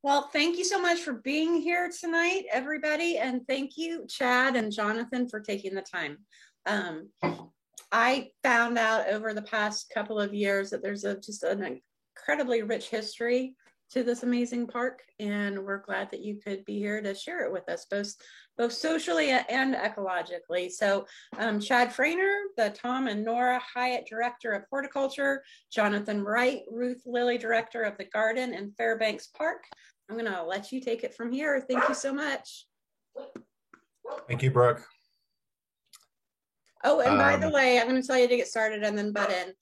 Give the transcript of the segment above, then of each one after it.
Well, thank you so much for being here tonight, everybody. And thank you, Chad and Jonathan, for taking the time. I found out over the past couple of years that there's just an incredibly rich history to this amazing park, and we're glad that you could be here to share it with us, both socially and ecologically. So Chad Frainer, the Tom and Nora Hyatt Director of Horticulture, Jonathan Wright, Ruth Lilly Director of the Garden and Fairbanks Park. I'm going to let you take it from here. Thank you so much. Thank you, Brooke. Oh, and by the way, I'm going to tell you to get started and then butt in.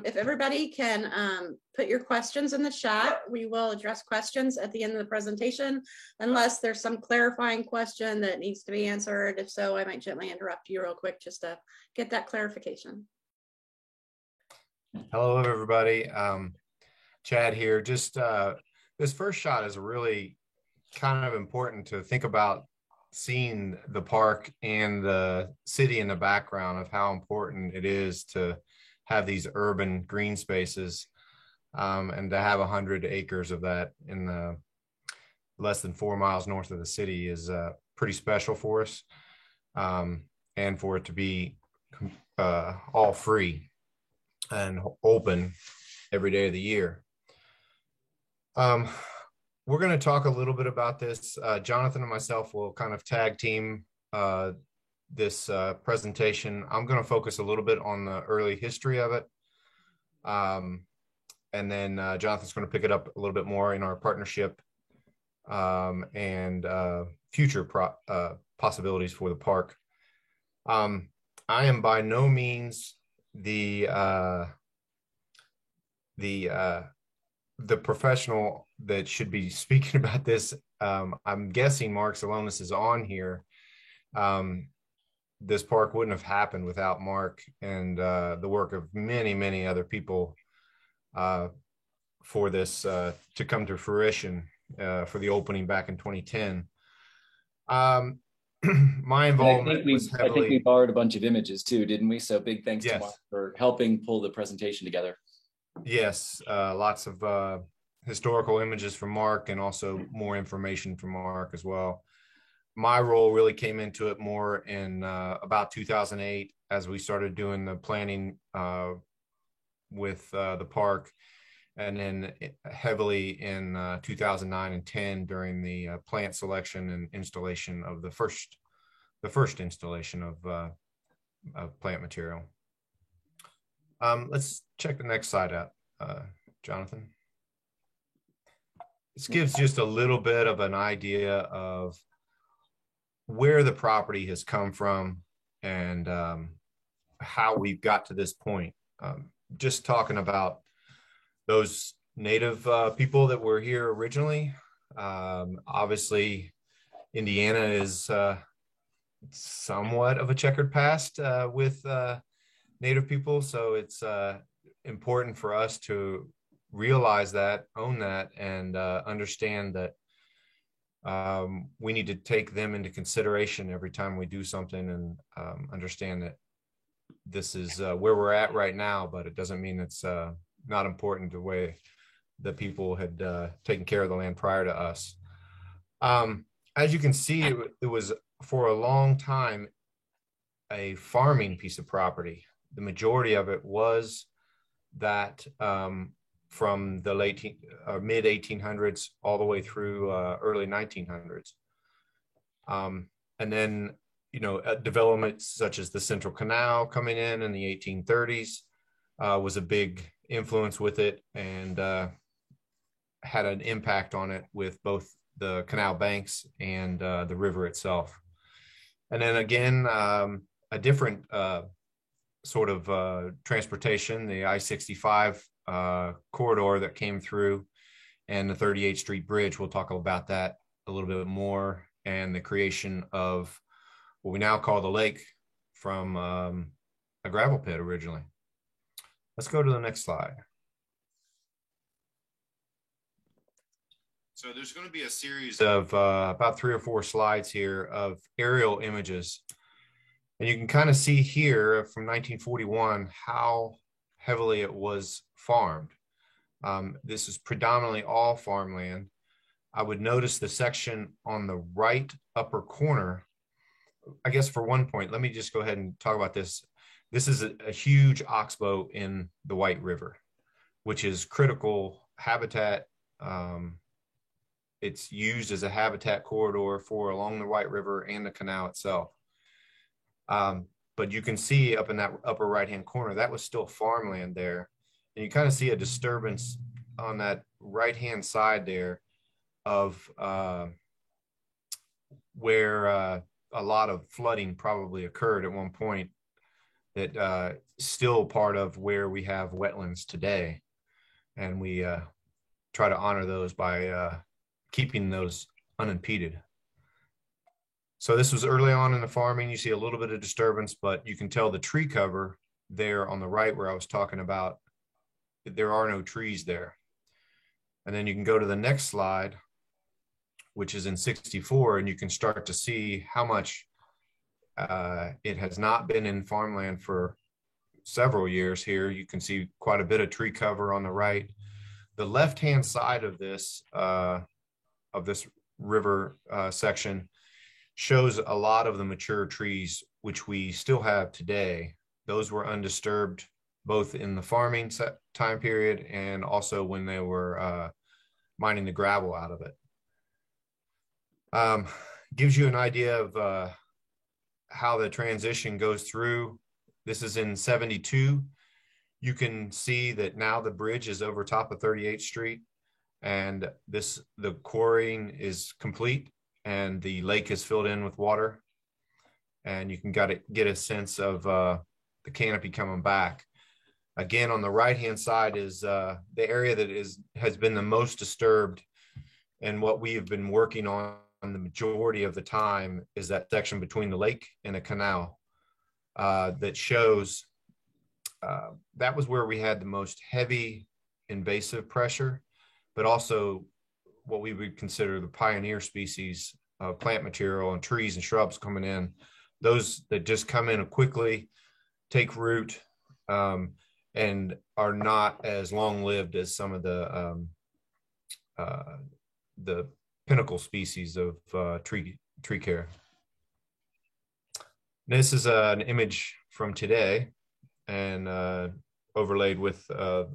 If everybody can put your questions in the chat, we will address questions at the end of the presentation, unless there's some clarifying question that needs to be answered. If so, I might gently interrupt you real quick just to get that clarification. Hello, everybody. Chad here. Just this first shot is really kind of important to think about, seeing the park and the city in the background of how important it is to have these urban green spaces, and to have 100 acres of that in the less than 4 miles north of the city is pretty special for us, and for it to be all free and open every day of the year. We're going to talk a little bit about this. Jonathan and myself will kind of tag team this presentation. I'm going to focus a little bit on the early history of it. And then Jonathan's going to pick it up a little bit more in our partnership and future possibilities for the park. I am by no means the professional that should be speaking about this. I'm guessing Mark Salonis is on here. This park wouldn't have happened without Mark and the work of many, many other people for this to come to fruition for the opening back in 2010. My involvement I think we borrowed a bunch of images too, didn't we? So big thanks yes. to Mark for helping pull the presentation together. Yes, lots of historical images from Mark and also more information from Mark as well. My role really came into it more in about 2008 as we started doing the planning with the park, and then heavily in 2009 and 10 during the plant selection and installation of the first installation of plant material. Let's check the next slide out, Jonathan. This gives just a little bit of an idea of where the property has come from and how we've got to this point. Just talking about those native people that were here originally. Obviously, Indiana is somewhat of a checkered past with native people, so it's important for us to realize that, own that, and understand that we need to take them into consideration every time we do something, and understand that this is where we're at right now, but it doesn't mean it's not important the way the people had taken care of the land prior to us. As you can see, it was for a long time a farming piece of property. The majority of it was that from the mid 1800s all the way through early 1900s. And then, developments such as the Central Canal coming in the 1830s was a big influence with it, and had an impact on it with both the canal banks and the river itself. And then again, a different sort of transportation, the I-65 corridor that came through, and the 38th Street Bridge. We'll talk about that a little bit more, and the creation of what we now call the lake from a gravel pit originally. Let's go to the next slide. So there's going to be a series of about 3 or 4 slides here of aerial images. And you can kind of see here from 1941 how heavily it was farmed. This is predominantly all farmland. I would notice the section on the right upper corner. I guess for one point, let me just go ahead and talk about this. This is a huge oxbow in the White River, which is critical habitat. It's used as a habitat corridor for along the White River and the canal itself. But you can see up in that upper right-hand corner, that was still farmland there. And you kind of see a disturbance on that right-hand side there of where a lot of flooding probably occurred at one point, that still part of where we have wetlands today. And we try to honor those by keeping those unimpeded. So this was early on in the farming. You see a little bit of disturbance, but you can tell the tree cover there on the right where I was talking about, there are no trees there. And then you can go to the next slide, which is in 64, and you can start to see how much it has not been in farmland for several years here. You can see quite a bit of tree cover on the right. The left-hand side of this river section shows a lot of the mature trees, which we still have today. Those were undisturbed both in the farming time period and also when they were mining the gravel out of it. Gives you an idea of how the transition goes through. This is in 72. You can see that now the bridge is over top of 38th Street, and the quarrying is complete and the lake is filled in with water. And you can get a sense of the canopy coming back. Again, on the right-hand side is the area that has been the most disturbed, and what we have been working on the majority of the time is that section between the lake and the canal that shows that was where we had the most heavy invasive pressure, but also what we would consider the pioneer species of plant material and trees and shrubs coming in, those that just come in quickly, take root, and are not as long-lived as some of the pinnacle species of tree care. This is an image from today, and overlaid with the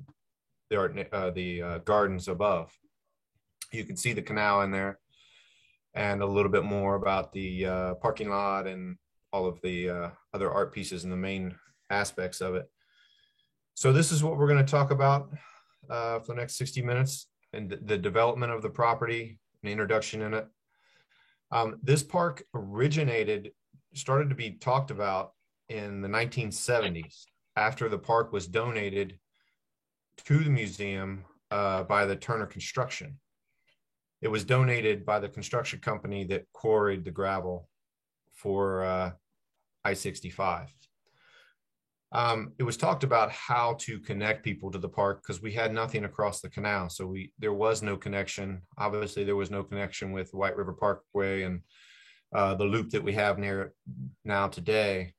gardens above. You can see the canal in there, and a little bit more about the parking lot and all of the other art pieces and the main aspects of it. So this is what we're going to talk about for the next 60 minutes, and the development of the property, an introduction in it. This park started to be talked about in the 1970s after the park was donated to the museum by the Turner Construction. It was donated by the construction company that quarried the gravel for I-65. It was talked about how to connect people to the park because we had nothing across the canal. So there was no connection. Obviously, there was no connection with White River Parkway and the loop that we have near now today.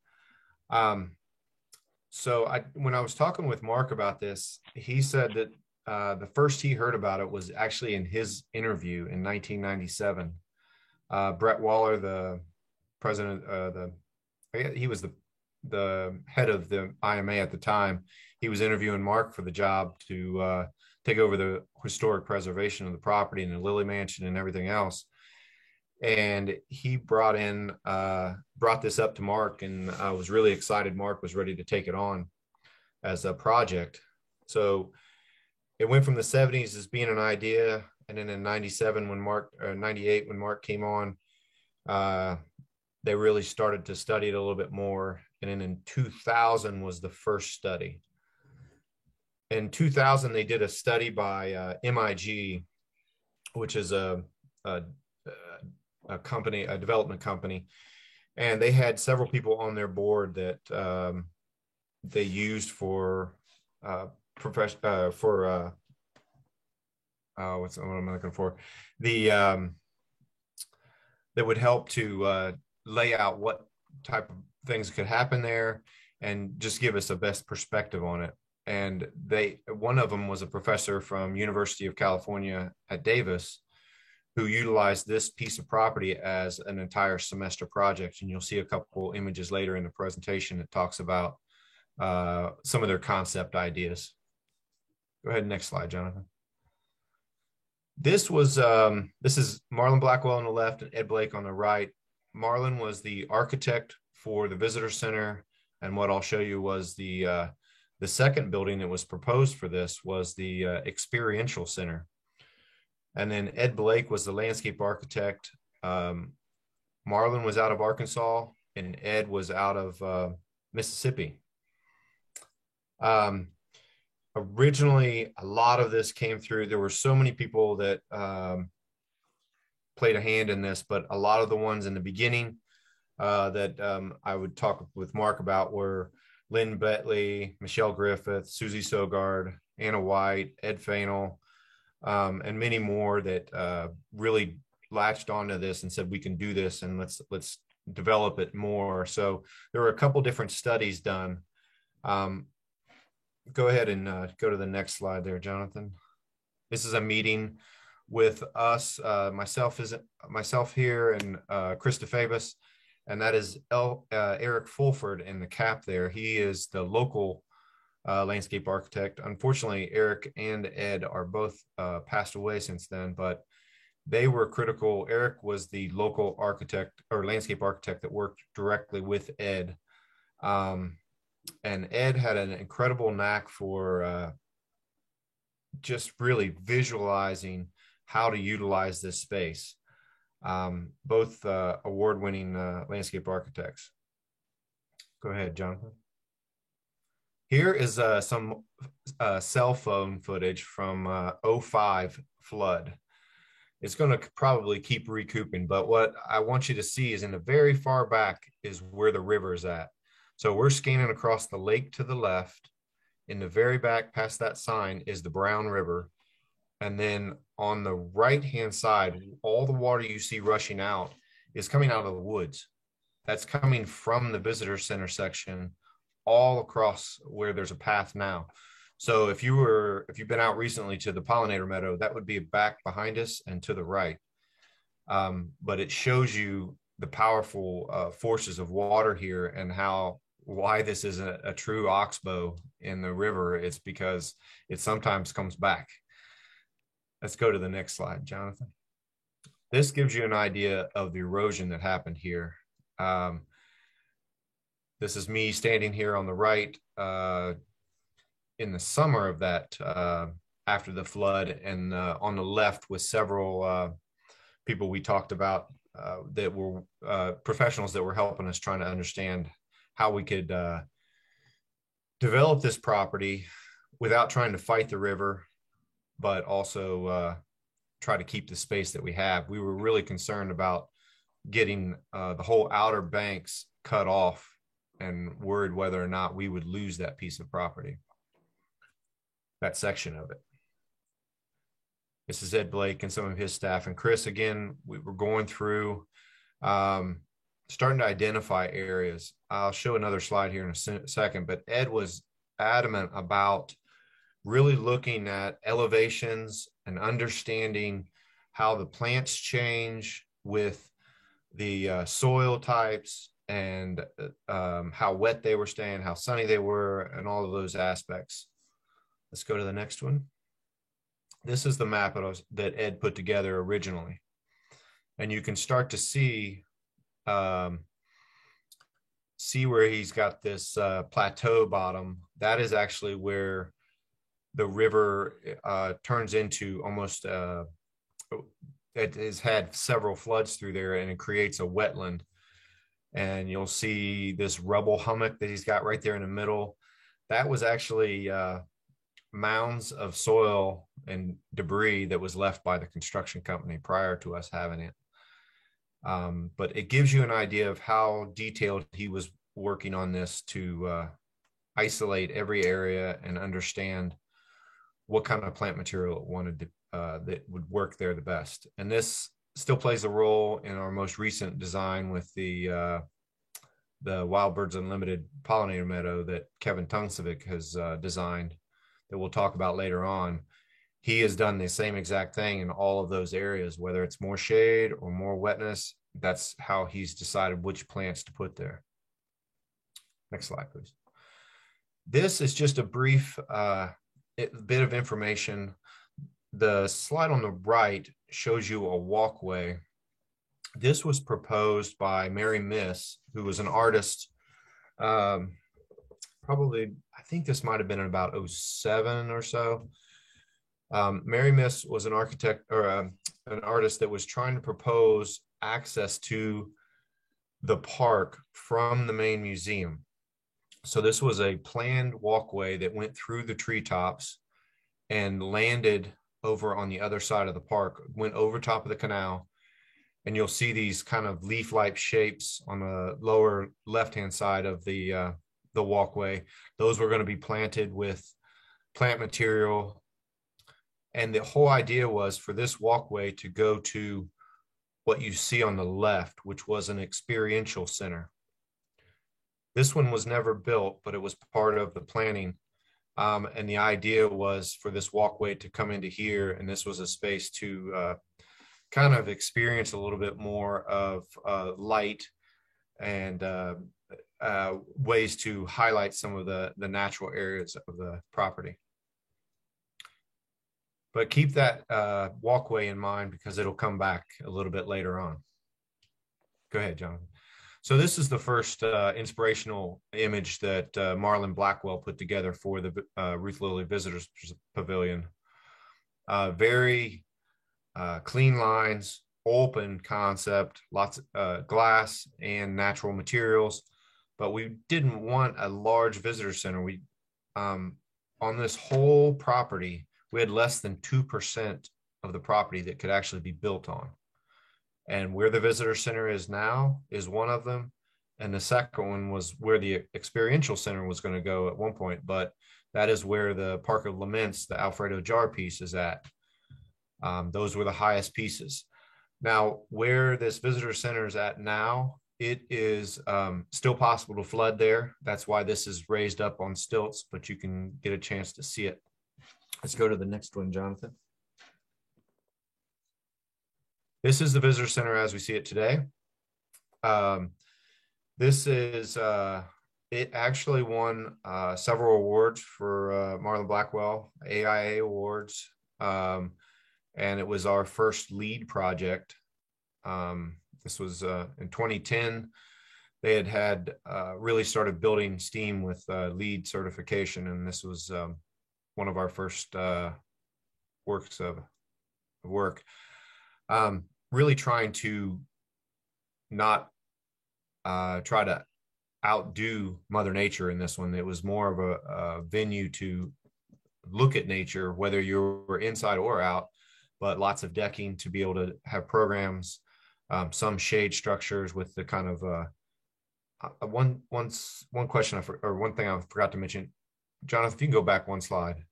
So when I was talking with Mark about this, he said that the first he heard about it was actually in his interview in 1997. Brett Waller, the president, he was the head of the IMA at the time. He was interviewing Mark for the job to take over the historic preservation of the property and the Lilly Mansion and everything else. And he brought this up to Mark, and I was really excited Mark was ready to take it on as a project. So it went from the 70s as being an idea, and then in 98 when Mark came on, they really started to study it a little bit more. And then in 2000 was the first study. In 2000, they did a study by MIG, which is a company, a development company, and they had several people on their board that they used for what am I looking for? That would help to lay out what type of things could happen there and just give us a best perspective on it. And one of them was a professor from University of California at Davis, who utilized this piece of property as an entire semester project. And you'll see a couple images later in the presentation that talks about some of their concept ideas. Go ahead, next slide, Jonathan. This is Marlon Blackwell on the left and Ed Blake on the right. Marlon was the architect for the visitor center, and what I'll show you was the second building that was proposed for this was the experiential center. And then Ed Blake was the landscape architect. Marlon was out of Arkansas, and Ed was out of Mississippi. Originally, a lot of this came through. There were so many people that played a hand in this, but a lot of the ones in the beginning that I would talk with Mark about were Lynn Betley, Michelle Griffith, Susie Sogard, Anna White, Ed Fainel, and many more that really latched onto this and said, we can do this and let's develop it more. So there were a couple different studies done. Go ahead and go to the next slide there, Jonathan. This is a meeting with us, myself here and Krista Fabus, and that is Eric Fulford in the cap there. He is the local landscape architect. Unfortunately, Eric and Ed are both passed away since then, but they were critical. Eric was the local architect or landscape architect that worked directly with Ed. And Ed had an incredible knack for just really visualizing how to utilize this space. Both award-winning landscape architects. Go ahead, Jonathan. Here is some cell phone footage from 05 flood. It's going to probably keep recouping, but what I want you to see is in the very far back is where the river is at. So we're scanning across the lake to the left. In the very back past that sign is the Brown River. And then on the right-hand side, all the water you see rushing out is coming out of the woods. That's coming from the visitor center section all across where there's a path now. So if you've been out recently to the pollinator meadow, that would be back behind us and to the right. But it shows you the powerful forces of water here and why this is a true oxbow in the river. It's because it sometimes comes back. Let's go to the next slide, Jonathan. This gives you an idea of the erosion that happened here. This is me standing here on the right in the summer of that after the flood, and on the left with several people we talked about that were professionals that were helping us trying to understand how we could develop this property without trying to fight the river, but also try to keep the space that we have. We were really concerned about getting the whole outer banks cut off and worried whether or not we would lose that piece of property, that section of it. This is Ed Blake and some of his staff. And Chris, again, we were going through starting to identify areas. I'll show another slide here in a second, but Ed was adamant about really looking at elevations and understanding how the plants change with the soil types and how wet they were staying, how sunny they were, and all of those aspects. Let's go to the next one. This is the map that Ed put together originally. And you can start to see where he's got this plateau bottom. That is actually where the river turns into almost, it has had several floods through there, and it creates a wetland. And you'll see this rubble hummock that he's got right there in the middle. That was actually mounds of soil and debris that was left by the construction company prior to us having it. But it gives you an idea of how detailed he was working on this to isolate every area and understand what kind of plant material it wanted to, that would work there the best. And this still plays a role in our most recent design with the Wild Birds Unlimited pollinator meadow that Kevin Tungsovic has designed, that we'll talk about later on. he has done the same exact thing in all of those areas, whether it's more shade or more wetness. That's how he's decided which plants to put there. Next slide, please. This is just a brief bit of information. The slide on the right shows you a walkway. This was proposed by Mary Miss, who was an artist. Probably, I think this might have been in about 2007 or so. Mary Miss was an architect or an artist that was trying to propose access to the park from the main museum. So this was a planned walkway that went through the treetops and landed over on the other side of the park, went over top of the canal. And you'll see these kind of leaf-like shapes on the lower left-hand side of the walkway. Those were going to be planted with plant material. And the whole idea was for this walkway to go to what you see on the left, which was an experiential center. This one was never built, but it was part of the planning. And the idea was for this walkway to come into here, and this was a space to kind of experience a little bit more of light and ways to highlight some of the natural areas of the property. But keep that walkway in mind because it'll come back a little bit later on. Go ahead, Jonathan. So this is the first inspirational image that Marlon Blackwell put together for the Ruth Lilly Visitors Pavilion. Very clean lines, open concept, lots of glass and natural materials, but we didn't want a large visitor center. We on this whole property, we had less than 2% of the property that could actually be built on. And where the visitor center is now is one of them. And the second one was where the experiential center was going to go at one point, but that is where the Park of Laments, the Alfredo jar piece is at. Those were the highest pieces. Now, where this visitor center is at now, it is still possible to flood there. That's why this is raised up on stilts, but you can get a chance to see it. Let's go to the next one, Jonathan. This is the visitor center as we see it today. This is, it actually won several awards for Marlon Blackwell, AIA awards. And it was our first LEED project. This was in 2010. They had really started building steam with LEED certification. And this was one of our first works of work. Really trying to not try to outdo Mother Nature in this one. It was more of a venue to look at nature, whether you were inside or out, but lots of decking to be able to have programs, some shade structures with the kind of one question or one thing I forgot to mention. Jonathan, if you can go back one slide.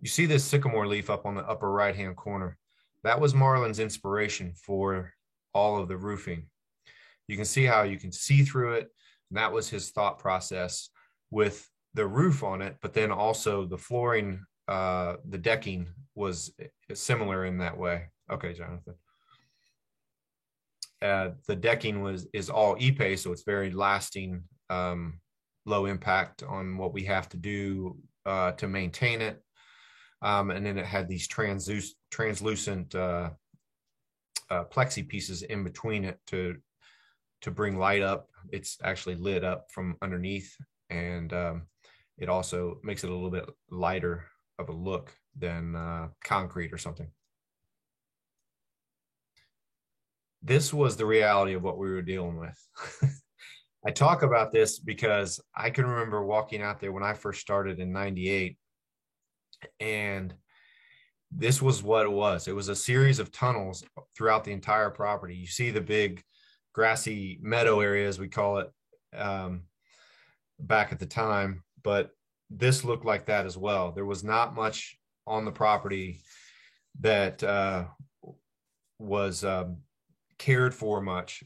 You see this sycamore leaf up on the upper right-hand corner. That was Marlon's inspiration for all of the roofing. You can see how you can see through it. And that was his thought process with the roof on it, but then also the flooring, the decking was similar in that way. Okay, Jonathan. The decking is all Ipe, so it's very lasting, low impact on what we have to do to maintain it. And then it had these translucent plexi pieces in between it to bring light up. It's actually lit up from underneath, and it also makes it a little bit lighter of a look than concrete or something. This was the reality of what we were dealing with. I talk about this because I can remember walking out there when I first started in '98. And this was what it was. It was a series of tunnels throughout the entire property. You see the big grassy meadow area, as we call it, back at the time, but this looked like that as well. There was not much on the property that was cared for much.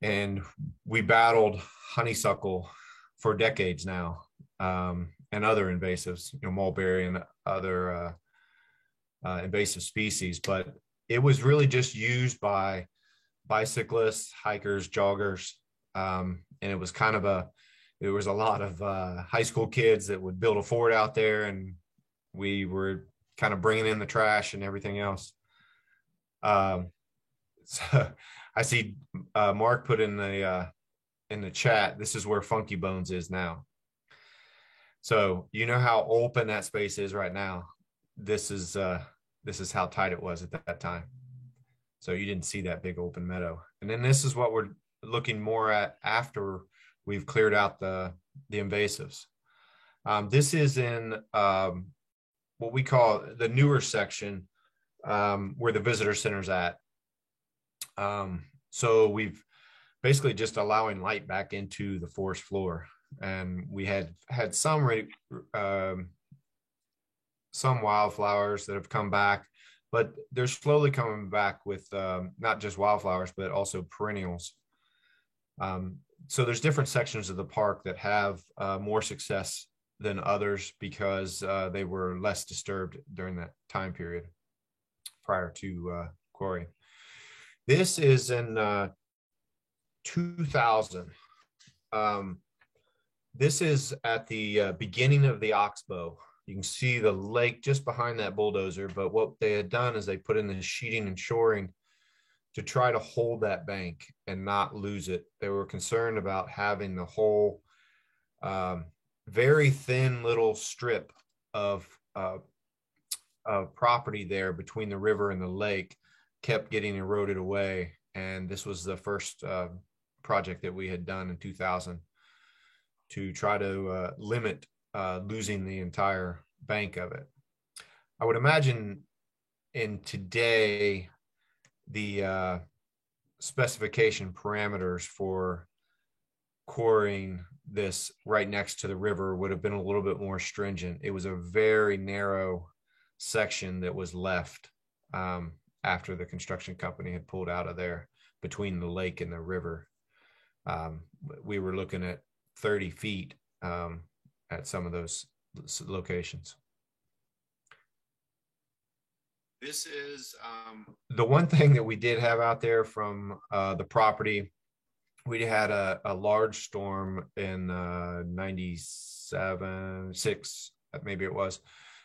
And we battled honeysuckle for decades now. and other invasives, mulberry and other invasive species. But it was really just used by bicyclists, hikers, joggers, and it was there was a lot of high school kids that would build a fort out there, and we were kind of bringing in the trash and everything else. So I see Mark put in the chat, this is where Funky Bones is now. So you know how open that space is right now. This is how tight it was at that time. So you didn't see that big open meadow. And then this is what we're looking more at after we've cleared out the invasives. This is in what we call the newer section, where the visitor center's at. So we've basically just allowing light back into the forest floor, and we had some wildflowers that have come back, but they're slowly coming back with not just wildflowers, but also perennials. So there's different sections of the park that have more success than others because they were less disturbed during that time period prior to quarry. This is in 2000. This is at the beginning of the Oxbow. You can see the lake just behind that bulldozer, but what they had done is they put in the sheeting and shoring to try to hold that bank and not lose it. They were concerned about having the whole very thin little strip of property there between the river and the lake kept getting eroded away. And this was the first project that we had done in 2000 to try to limit losing the entire bank of it. I would imagine in today, the specification parameters for quarrying this right next to the river would have been a little bit more stringent. It was a very narrow section that was left after the construction company had pulled out of there between the lake and the river. We were looking at 30 feet at some of those locations. This is the one thing that we did have out there from the property. We had a large storm in 97, 6, maybe it was,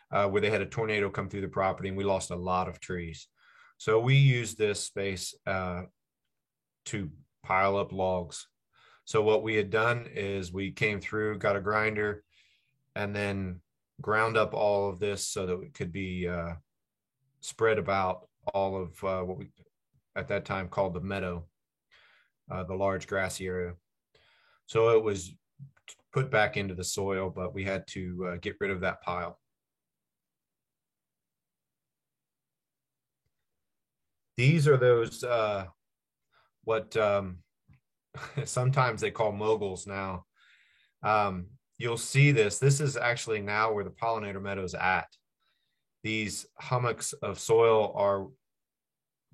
where they had a tornado come through the property and we lost a lot of trees. So we used this space to pile up logs. So what we had done is we came through, got a grinder, and then ground up all of this so that it could be spread about all of what we at that time called the meadow, the large grassy area. So it was put back into the soil, but we had to get rid of that pile. These are those what sometimes they call moguls now. You'll see this. This is actually now where the pollinator meadow is at. These hummocks of soil are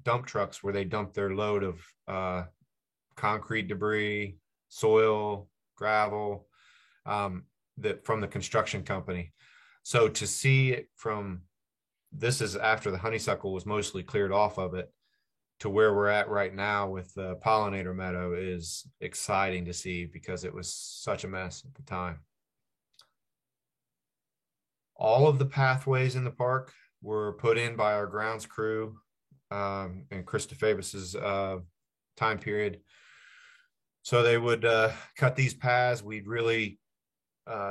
dump trucks where they dump their load of concrete debris, soil, gravel, that from the construction company. So to see it from, this is after the honeysuckle was mostly cleared off of it, to where we're at right now with the pollinator meadow is exciting to see because it was such a mess at the time. All of the pathways in the park were put in by our grounds crew and Krista Favis's time period. So they would cut these paths. We'd really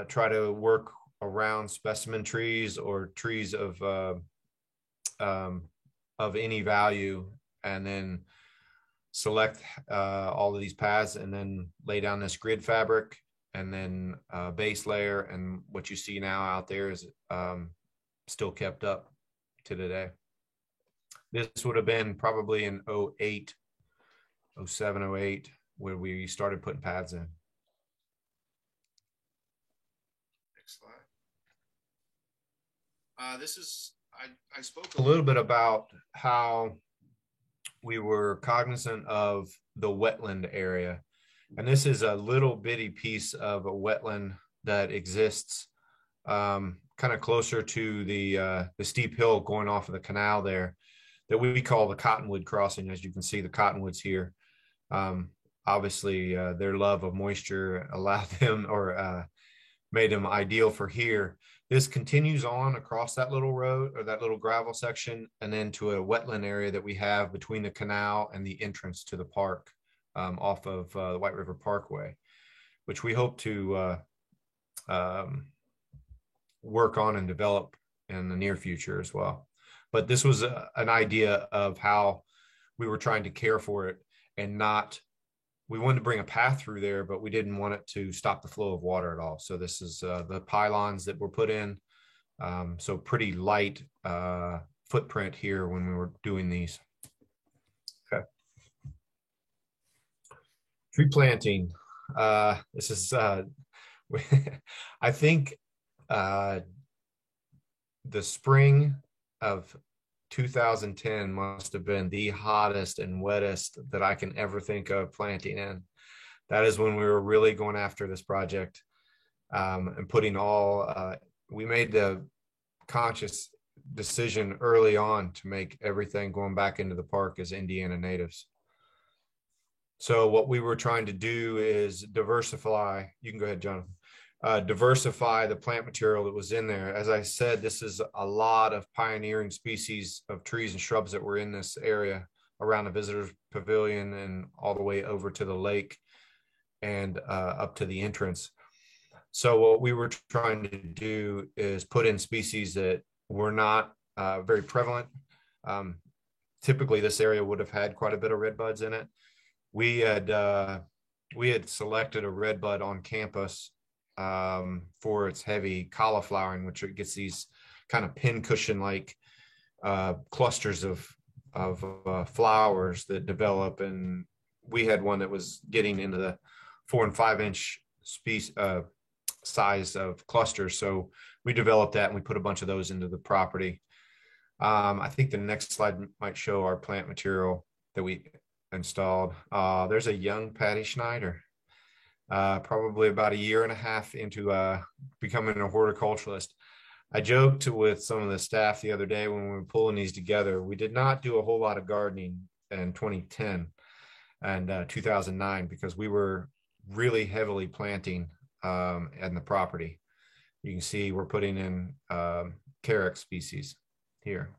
try to work around specimen trees or trees of any value, and then select all of these paths and then lay down this grid fabric and then base layer. And what you see now out there is still kept up to today. This would have been probably in 08, 07, 08, where we started putting paths in. Next slide. This is, I spoke a little bit about how we were cognizant of the wetland area. And this is a little bitty piece of a wetland that exists kind of closer to the steep hill going off of the canal there that we call the Cottonwood Crossing. As you can see, the cottonwoods here. Obviously, their love of moisture allowed them or made them ideal for here. This continues on across that little road or that little gravel section and then to a wetland area that we have between the canal and the entrance to the park off of the White River Parkway, which we hope to work on and develop in the near future as well. But this was an idea of how we were trying to care for it and not, we wanted to bring a path through there, but we didn't want it to stop the flow of water at all. So this is the pylons that were put in. So pretty light footprint here when we were doing these. Okay. Tree planting. This is, I think the spring of 2010 must have been the hottest and wettest that I can ever think of planting in. That is when we were really going after this project and putting all, we made the conscious decision early on to make everything going back into the park as Indiana natives. So what we were trying to do is diversify. You can go ahead, Jonathan. Diversify the plant material that was in there. As I said, this is a lot of pioneering species of trees and shrubs that were in this area around the visitors pavilion and all the way over to the lake and up to the entrance. So what we were trying to do is put in species that were not very prevalent. Typically, this area would have had quite a bit of redbuds in it. We had selected a redbud on campus for its heavy cauliflowering, which it gets these kind of pincushion-like clusters of flowers that develop. And we had one that was getting into the 4 and 5 inch size of clusters. So we developed that and we put a bunch of those into the property. I think the next slide might show our plant material that we installed. There's a young Patty Schneider. Probably about 1.5 years into becoming a horticulturalist. I joked with some of the staff the other day when we were pulling these together. We did not do a whole lot of gardening in 2010 and 2009 because we were really heavily planting in the property. You can see we're putting in Carex species here.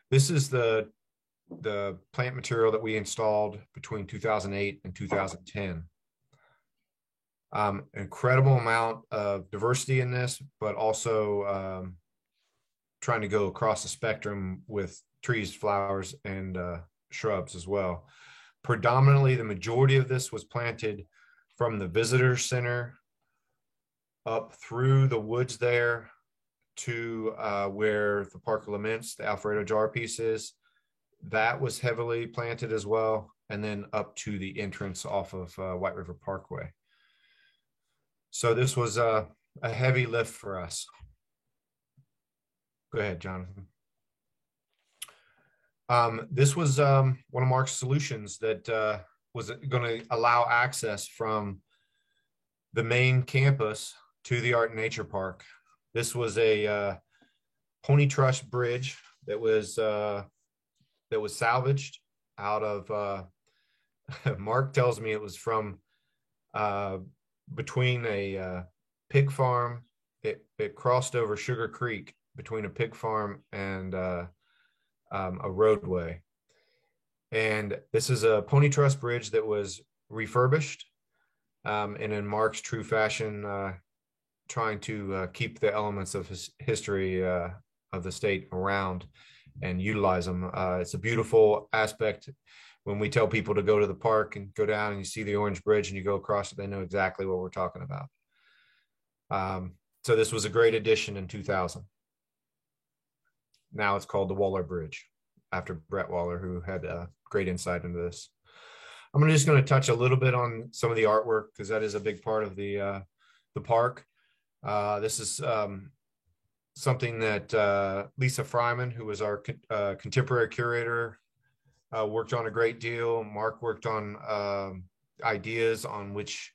This is the plant material that we installed between 2008 and 2010. Incredible amount of diversity in this, but also trying to go across the spectrum with trees, flowers, and shrubs as well. Predominantly, the majority of this was planted from the visitor center up through the woods there to where the Park of Laments, the Alfredo jar piece is. That was heavily planted as well, and then up to the entrance off of White River Parkway. So this was a heavy lift for us. Go ahead, Jonathan. This was one of Mark's solutions that was going to allow access from the main campus to the Art and Nature Park. This was a pony truss bridge that was salvaged out of. Mark tells me it was from between a pig farm. It crossed over Sugar Creek between a pig farm and a roadway. And this is a pony truss bridge that was refurbished and in Mark's true fashion, trying to keep the elements of his history of the state around and utilize them. It's a beautiful aspect. When we tell people to go to the park and go down and you see the Orange Bridge and you go across it, they know exactly what we're talking about. So this was a great addition in 2000. Now it's called the Waller Bridge, after Brett Waller, who had a great insight into this. I'm just going to touch a little bit on some of the artwork because that is a big part of the park. This is something that Lisa Fryman, who was our contemporary curator, worked on a great deal. Mark worked on ideas on which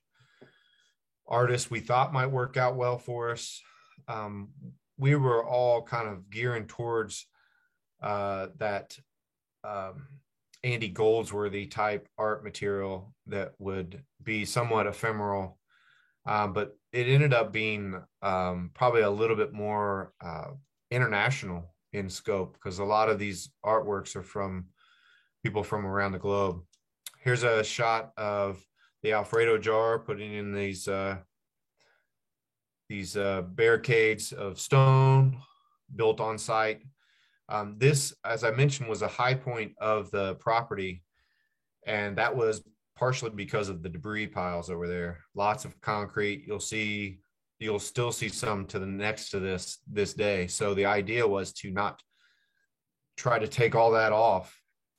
artists we thought might work out well for us. we were all kind of gearing towards that Andy Goldsworthy type art material that would be somewhat ephemeral, but it ended up being probably a little bit more international in scope, because a lot of these artworks are from people from around the globe. Here's a shot of the Alfredo jar putting in these barricades of stone built on site. This, as I mentioned, was a high point of the property, and that was partially because of the debris piles over there. Lots of concrete. You'll still see some to the next to this day. So the idea was to not try to take all that off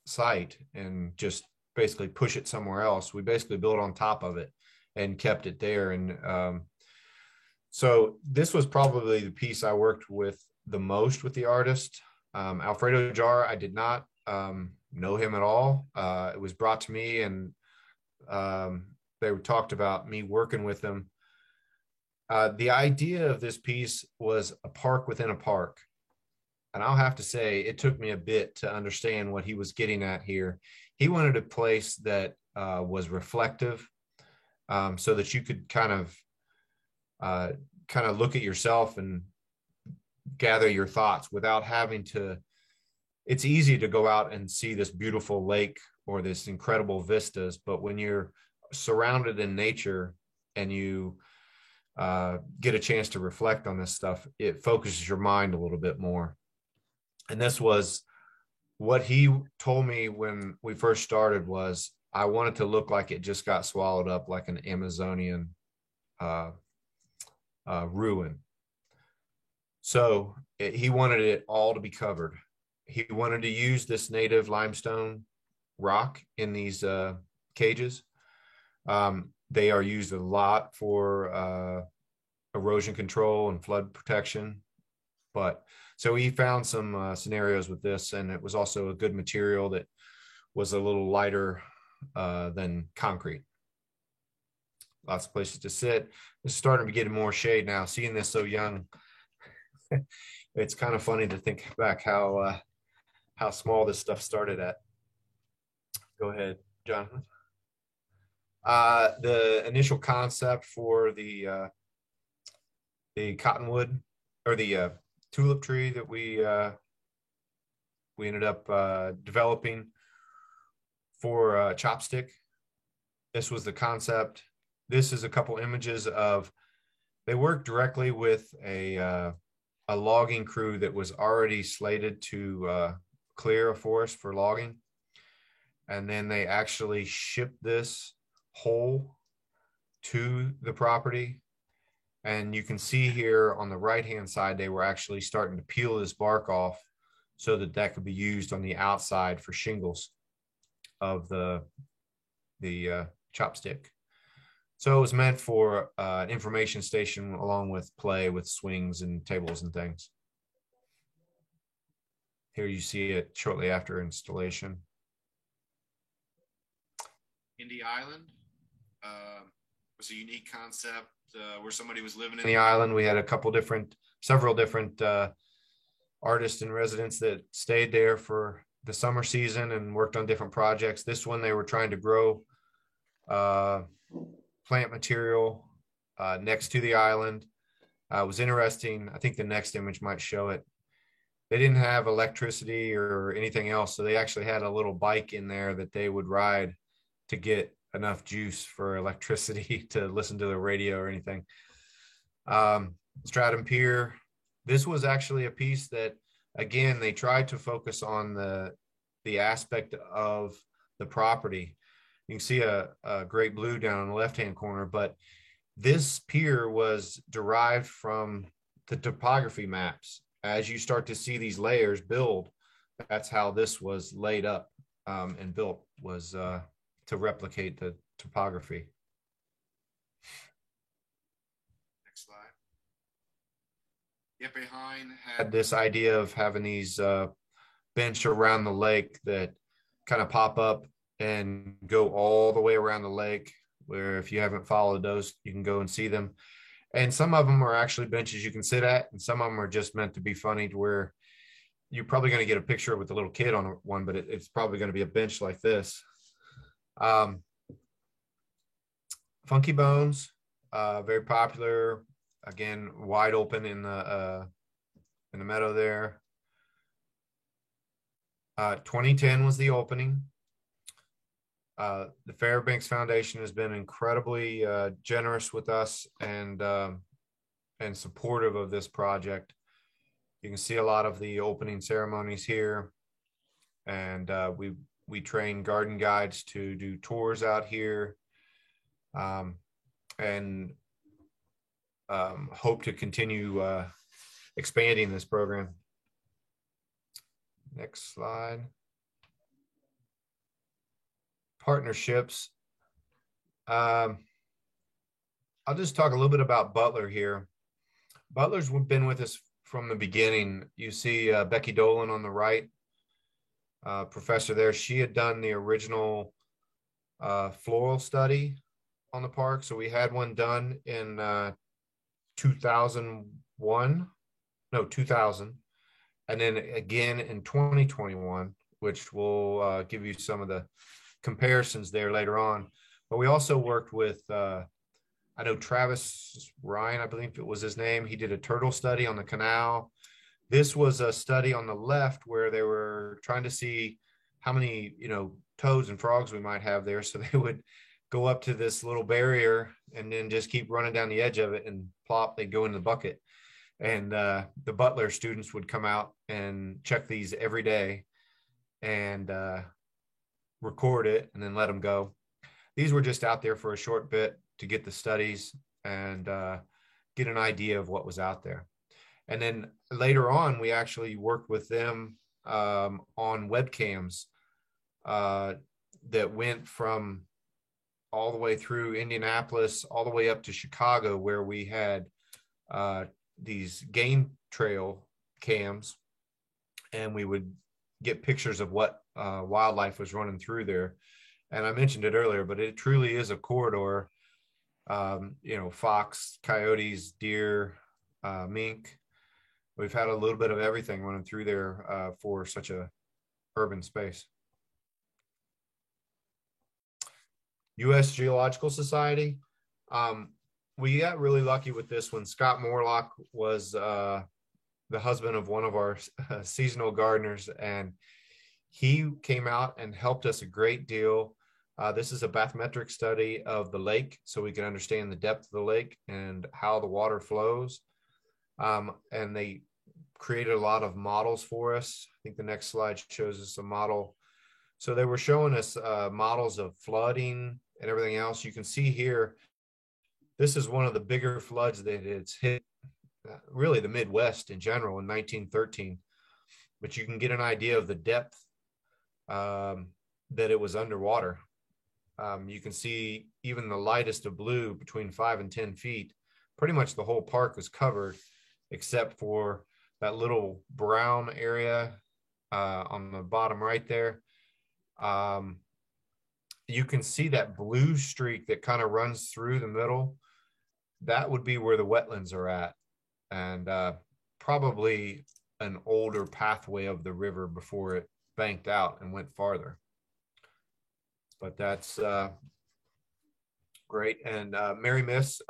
site and just basically push it somewhere else. We basically built on top of it and kept it there. And so this was probably the piece I worked with the most with the artist. Alfredo Jar, I did not know him at all. It was brought to me, and they talked about me working with them. The idea of this piece was a park within a park. And I'll have to say, it took me a bit to understand what he was getting at here. He wanted a place that was reflective, so that you could kind of look at yourself and gather your thoughts without having to. It's easy to go out and see this beautiful lake or this incredible vistas, but when you're surrounded in nature and you get a chance to reflect on this stuff, it focuses your mind a little bit more. And this was what he told me when we first started. Was I wanted to look like it just got swallowed up like an Amazonian ruin. So he wanted it all to be covered. He wanted to use this native limestone rock in these cages. They are used a lot for erosion control and flood protection. But so he found some scenarios with this, and it was also a good material that was a little lighter than concrete. Lots of places to sit. It's starting to get more shade now. Seeing this so young, it's kind of funny to think back how small this stuff started at. Go ahead, Jonathan. The initial concept for the cottonwood, or the tulip tree that we ended up developing for Chopstick. This was the concept. This is a couple images of. They worked directly with a logging crew that was already slated to clear a forest for logging, and then they actually shipped this whole to the property. And you can see here on the right hand side, they were actually starting to peel this bark off so that that could be used on the outside for shingles of the Chopstick. So it was meant for an information station along with play with swings and tables and things. Here you see it shortly after installation. Indy Island was a unique concept where somebody was living in the island. We had several different artists and residents that stayed there for the summer season and worked on different projects. This one, they were trying to grow plant material next to the island. It was interesting. I think the next image might show it. They didn't have electricity or anything else, so they actually had a little bike in there that they would ride to get enough juice for electricity to listen to the radio or anything. Stratum Pier. This was actually a piece that, again, they tried to focus on the aspect of the property. You can see a great blue down on the left-hand corner, but this pier was derived from the topography maps. As you start to see these layers build, that's how this was laid up and built, was to replicate the topography. Next slide. Jeppe Hein had this idea of having these bench around the lake that kind of pop up and go all the way around the lake, where if you haven't followed those, you can go and see them. And some of them are actually benches you can sit at, and some of them are just meant to be funny, to where you're probably going to get a picture with a little kid on one, but it's probably going to be a bench like this. Funky Bones, very popular. Again, wide open in the meadow there. 2010 was the opening. The Fairbanks Foundation has been incredibly generous with us and supportive of this project. You can see a lot of the opening ceremonies here, and we train garden guides to do tours out here, and hope to continue expanding this program. Next slide. Partnerships. I'll just talk a little bit about Butler here. Butler's been with us from the beginning. You see Becky Dolan on the right, professor there. She had done the original floral study on the park. So we had one done in 2000, and then again in 2021, which will give you some of the comparisons there later on. But we also worked with I know Travis Ryan, I believe it was his name. He did a turtle study on the canal. This was a study on the left where they were trying to see how many, toads and frogs we might have there. So they would go up to this little barrier and then just keep running down the edge of it, and plop, they'd go in the bucket. And the Butler students would come out and check these every day and record it and then let them go. These were just out there for a short bit to get the studies and get an idea of what was out there. And then later on, we actually worked with them on webcams that went from all the way through Indianapolis, all the way up to Chicago, where we had these game trail cams, and we would get pictures of what wildlife was running through there. And I mentioned it earlier, but it truly is a corridor. Fox, coyotes, deer, mink. We've had a little bit of everything running through there for such a urban space. U.S. Geological Society. We got really lucky with this one. Scott Morlock was the husband of one of our seasonal gardeners, and he came out and helped us a great deal. This is a bathymetric study of the lake, so we can understand the depth of the lake and how the water flows. And they created a lot of models for us. I think the next slide shows us a model. So they were showing us models of flooding and everything else. You can see here, this is one of the bigger floods that it's hit, really the Midwest in general, in 1913. But you can get an idea of the depth that it was underwater. You can see even the lightest of blue between 5 and 10 feet. Pretty much the whole park was covered except for that little brown area on the bottom right there. You can see that blue streak that kind of runs through the middle. That would be where the wetlands are at, and probably an older pathway of the river before it banked out and went farther. But that's great. And Mary Miss,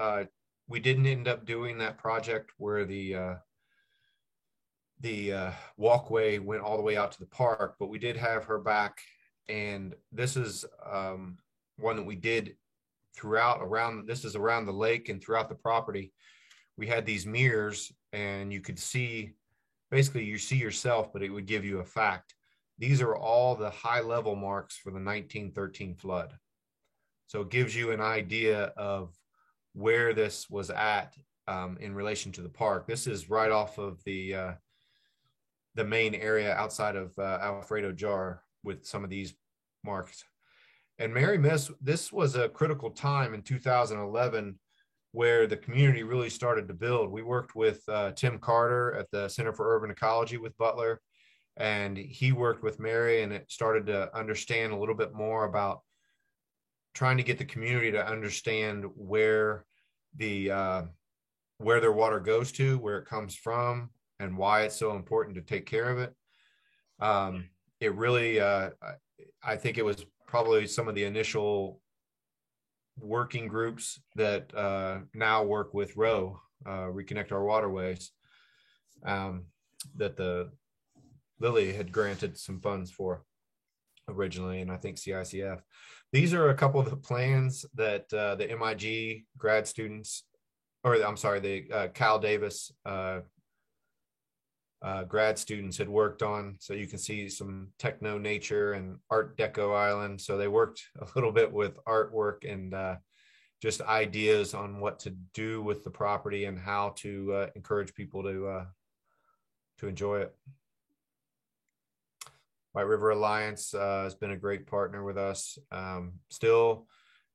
we didn't end up doing that project where the walkway went all the way out to the park, but we did have her back. And this is one that we did this is around the lake and throughout the property. We had these mirrors, and you could see, basically you see yourself, but it would give you a fact. These are all the high level marks for the 1913 flood. So it gives you an idea of where this was at in relation to the park. This is right off of the main area outside of Alfredo Jar with some of these marks. And Mary Miss, this was a critical time in 2011 where the community really started to build. We worked with Tim Carter at the Center for Urban Ecology with Butler, and he worked with Mary, and it started to understand a little bit more about trying to get the community to understand where the where their water goes to, where it comes from, and why it's so important to take care of it. It really, I think it was probably some of the initial working groups that now work with ROW, Reconnect Our Waterways, that the Lilly had granted some funds for originally, and I think CICF. These are a couple of the plans that the MIG grad students, or I'm sorry, the Cal Davis grad students had worked on. So you can see some techno nature and Art Deco Island. So they worked a little bit with artwork and just ideas on what to do with the property and how to encourage people to enjoy it. White River Alliance has been a great partner with us still,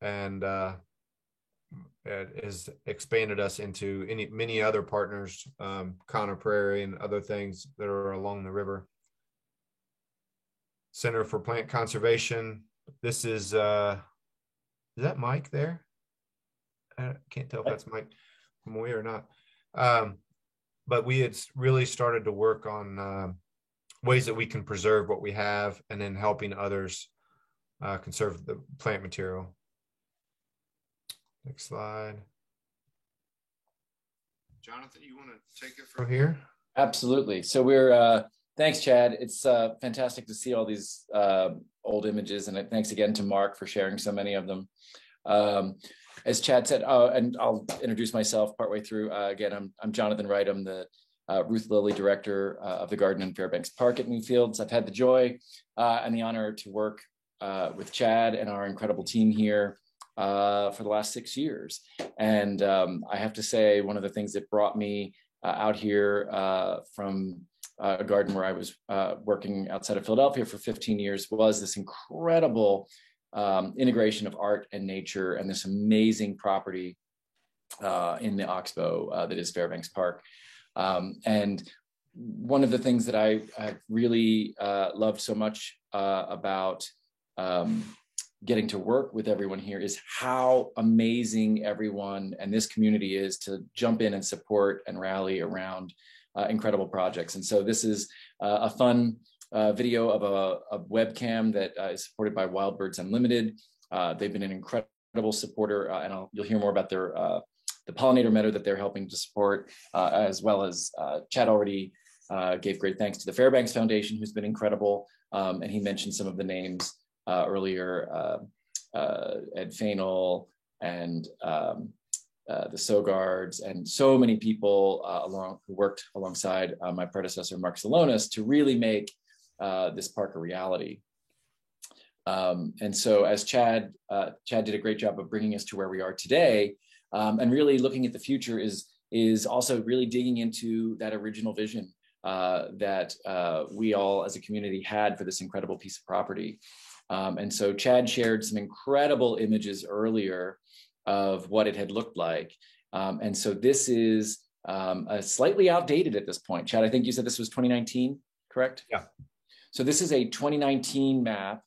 and it has expanded us into many other partners, Conner Prairie and other things that are along the river. Center for Plant Conservation. This is that Mike there? I can't tell if that's Mike from away or not. But we had really started to work on ways that we can preserve what we have, and then helping others conserve the plant material. Next slide. Jonathan, you want to take it from here? Absolutely. So we're, thanks, Chad. It's fantastic to see all these old images, and thanks again to Mark for sharing so many of them. As Chad said, and I'll introduce myself partway through. Again, I'm Jonathan Wright. I'm the Ruth Lilly Director of the Garden in Fairbanks Park at Newfields. I've had the joy and the honor to work with Chad and our incredible team here for the last 6 years. And I have to say, one of the things that brought me out here from a garden where I was working outside of Philadelphia for 15 years was this incredible integration of art and nature and this amazing property in the Oxbow that is Fairbanks Park. And one of the things that I really loved so much about getting to work with everyone here is how amazing everyone and this community is to jump in and support and rally around incredible projects. And so this is a fun video of a webcam that is supported by Wild Birds Unlimited. They've been an incredible supporter, and you'll hear more about their the pollinator meadow that they're helping to support, as well as Chad already gave great thanks to the Fairbanks Foundation, who's been incredible, and he mentioned some of the names earlier, Ed Fainal and the Sogards, and so many people who worked alongside my predecessor, Mark Salonis, to really make this park a reality. And so as Chad did a great job of bringing us to where we are today, and really looking at the future is also really digging into that original vision that we all as a community had for this incredible piece of property. And so Chad shared some incredible images earlier of what it had looked like. And so this is slightly outdated at this point. Chad, I think you said this was 2019, correct? Yeah. So this is a 2019 map.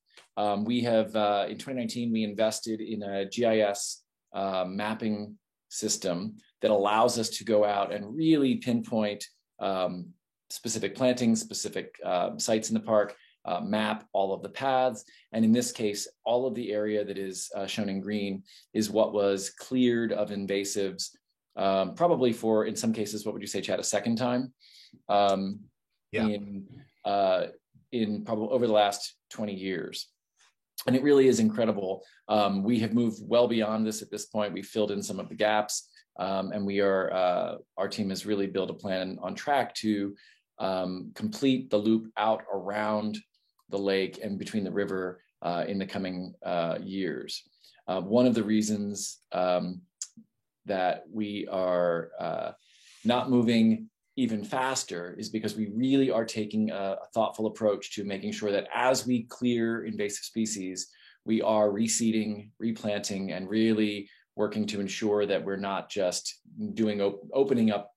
We have, in 2019, we invested in a GIS mapping system that allows us to go out and really pinpoint specific plantings, specific sites in the park, map all of the paths. And in this case, all of the area that is shown in green is what was cleared of invasives, probably for, in some cases, what would you say, Chad, a second time? In probably over the last 20 years. And it really is incredible. We have moved well beyond this at this point. We filled in some of the gaps, and we are, our team has really built a plan on track to complete the loop out around the lake and between the river in the coming years. One of the reasons that we are not moving even faster is because we really are taking a thoughtful approach to making sure that as we clear invasive species, we are reseeding, replanting, and really working to ensure that we're not just opening up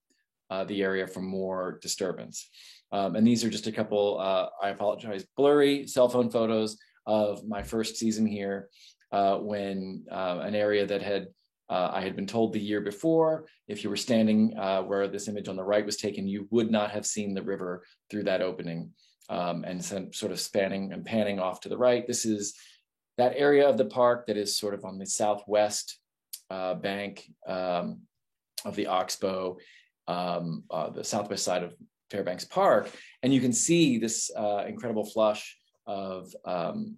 the area for more disturbance. And these are just a couple, I apologize, blurry cell phone photos of my first season here when an area that had I had been told the year before, if you were standing where this image on the right was taken, you would not have seen the river through that opening, and sort of spanning and panning off to the right. This is that area of the park that is sort of on the southwest bank of the Oxbow, the southwest side of Fairbanks Park. And you can see this incredible flush of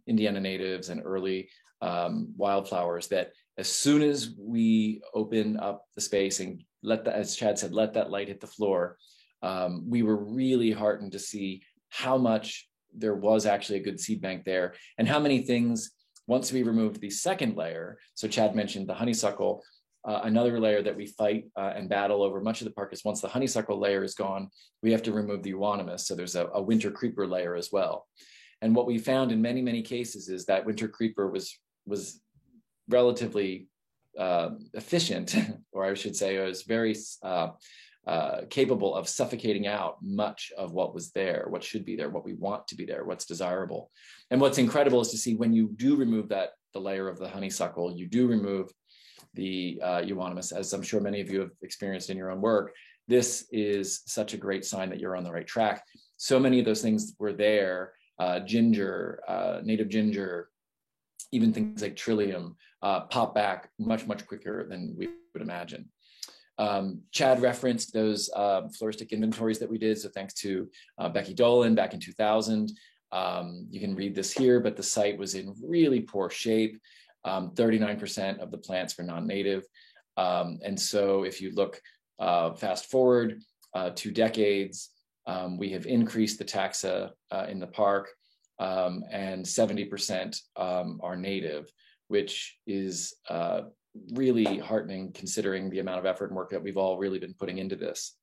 Indiana natives and early wildflowers that as soon as we open up the space and let that, as Chad said, let that light hit the floor, we were really heartened to see how much there was actually a good seed bank there, and how many things, once we removed the second layer, so Chad mentioned the honeysuckle, another layer that we fight and battle over much of the park is once the honeysuckle layer is gone, we have to remove the euonymus. So there's a winter creeper layer as well. And what we found in many, many cases is that winter creeper was relatively efficient, or I should say it was very capable of suffocating out much of what was there, what should be there, what we want to be there, what's desirable. And what's incredible is to see when you do remove the layer of the honeysuckle, you do remove the euonymus, as I'm sure many of you have experienced in your own work. This is such a great sign that you're on the right track. So many of those things were there, ginger, native ginger, even things like trillium pop back much, much quicker than we would imagine. Chad referenced those floristic inventories that we did. So thanks to Becky Dolan back in 2000. You can read this here, but the site was in really poor shape. 39% of the plants were non-native. And so if you look fast forward 2 decades, we have increased the taxa in the park, and 70% are native, which is really heartening considering the amount of effort and work that we've all really been putting into this.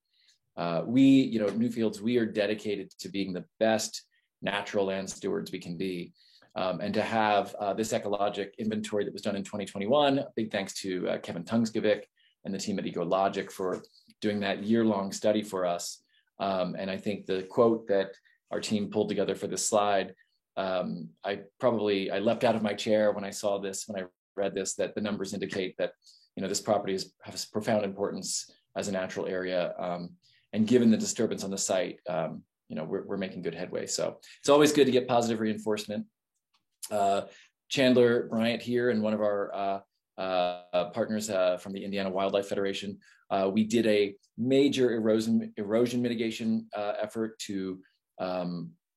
We, Newfields, we are dedicated to being the best natural land stewards we can be. And to have this ecologic inventory that was done in 2021, big thanks to Kevin Tungskevic and the team at EcoLogic for doing that year-long study for us. And I think the quote that our team pulled together for this slide, I leapt out of my chair when I saw this, when I read this, that the numbers indicate that, this property has profound importance as a natural area. And given the disturbance on the site, we're making good headway. So it's always good to get positive reinforcement. Chandler Bryant here, and one of our partners from the Indiana Wildlife Federation, we did a major erosion mitigation effort to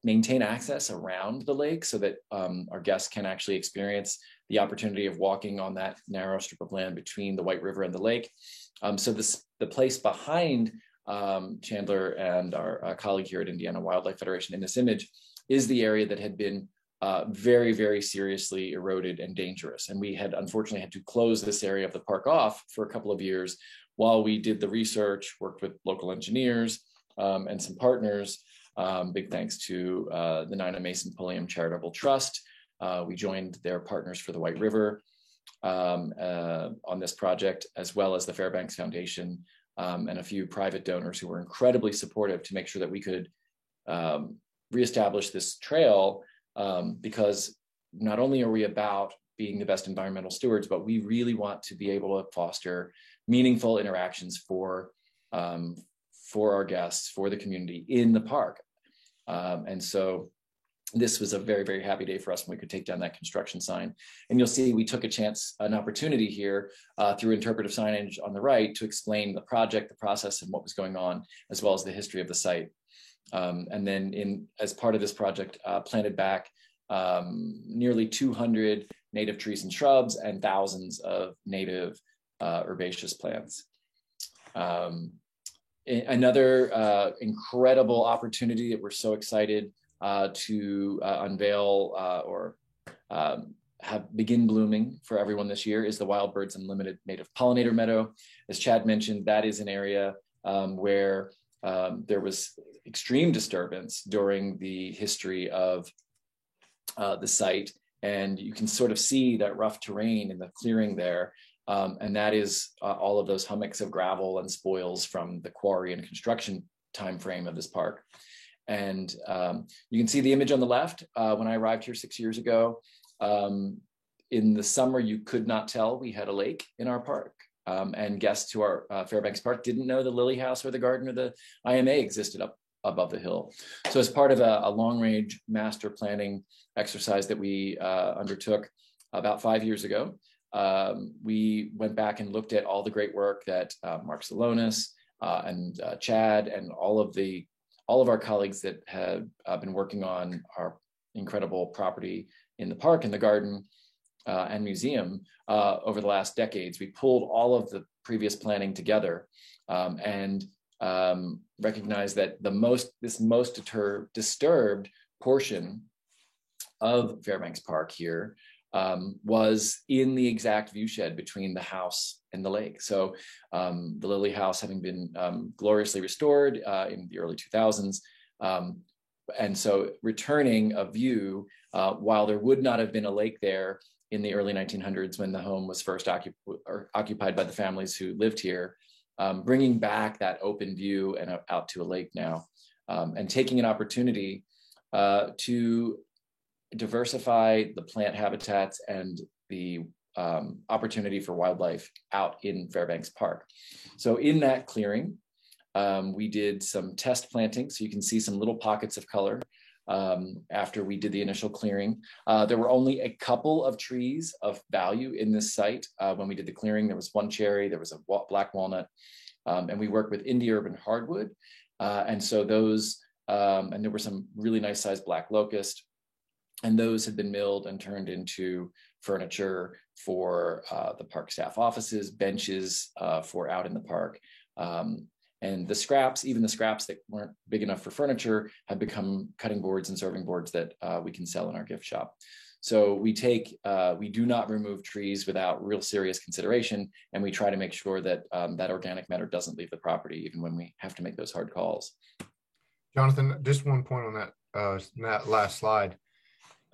maintain access around the lake so that our guests can actually experience the opportunity of walking on that narrow strip of land between the White River and the lake. So the place behind Chandler and our colleague here at Indiana Wildlife Federation in this image is the area that had been very, very seriously eroded and dangerous. And we had unfortunately had to close this area of the park off for a couple of years while we did the research, worked with local engineers and some partners. Big thanks to the Nina Mason Pulliam Charitable Trust. We joined their partners for the White River on this project, as well as the Fairbanks Foundation and a few private donors who were incredibly supportive to make sure that we could reestablish this trail, because not only are we about being the best environmental stewards, but we really want to be able to foster meaningful interactions for our guests, for the community in the park. And so this was a very, very happy day for us when we could take down that construction sign. And you'll see we took an opportunity here through interpretive signage on the right to explain the project, the process, and what was going on, as well as the history of the site. And then as part of this project, planted back nearly 200 native trees and shrubs and thousands of native herbaceous plants. Another incredible opportunity that we're so excited to unveil or begin blooming for everyone this year is the Wild Birds Unlimited Native Pollinator Meadow. As Chad mentioned, that is an area where there was extreme disturbance during the history of the site. And you can sort of see that rough terrain in the clearing there. And that is all of those hummocks of gravel and spoils from the quarry and construction timeframe of this park. And you can see the image on the left. When I arrived here 6 years ago, in the summer, you could not tell we had a lake in our park. And guests to our Fairbanks Park didn't know the Lily House or the garden or the IMA existed up above the hill. So as part of a long-range master planning exercise that we undertook about 5 years ago, we went back and looked at all the great work that Mark Salonis and Chad and all of our colleagues that have been working on our incredible property in the park and the garden and museum over the last decades. We pulled all of the previous planning together and recognized that this most disturbed portion of Fairbanks Park here was in the exact viewshed between the house and the lake. So the Lily House having been gloriously restored in the early 2000s. And so returning a view, while there would not have been a lake there in the early 1900s when the home was first occupied by the families who lived here, bringing back that open view and out to a lake now, and taking an opportunity to diversify the plant habitats and the opportunity for wildlife out in Fairbanks Park. So in that clearing, we did some test planting. So you can see some little pockets of color after we did the initial clearing. There were only a couple of trees of value in this site. When we did the clearing, there was one cherry, there was a black walnut, and we worked with India urban hardwood. And so those, and there were some really nice sized black locust, and those had been milled and turned into furniture for the park staff offices, benches for out in the park. And the scraps, even the scraps that weren't big enough for furniture, have become cutting boards and serving boards that we can sell in our gift shop. So we do not remove trees without real serious consideration, and we try to make sure that that organic matter doesn't leave the property, even when we have to make those hard calls. Jonathan, just one point on that last slide.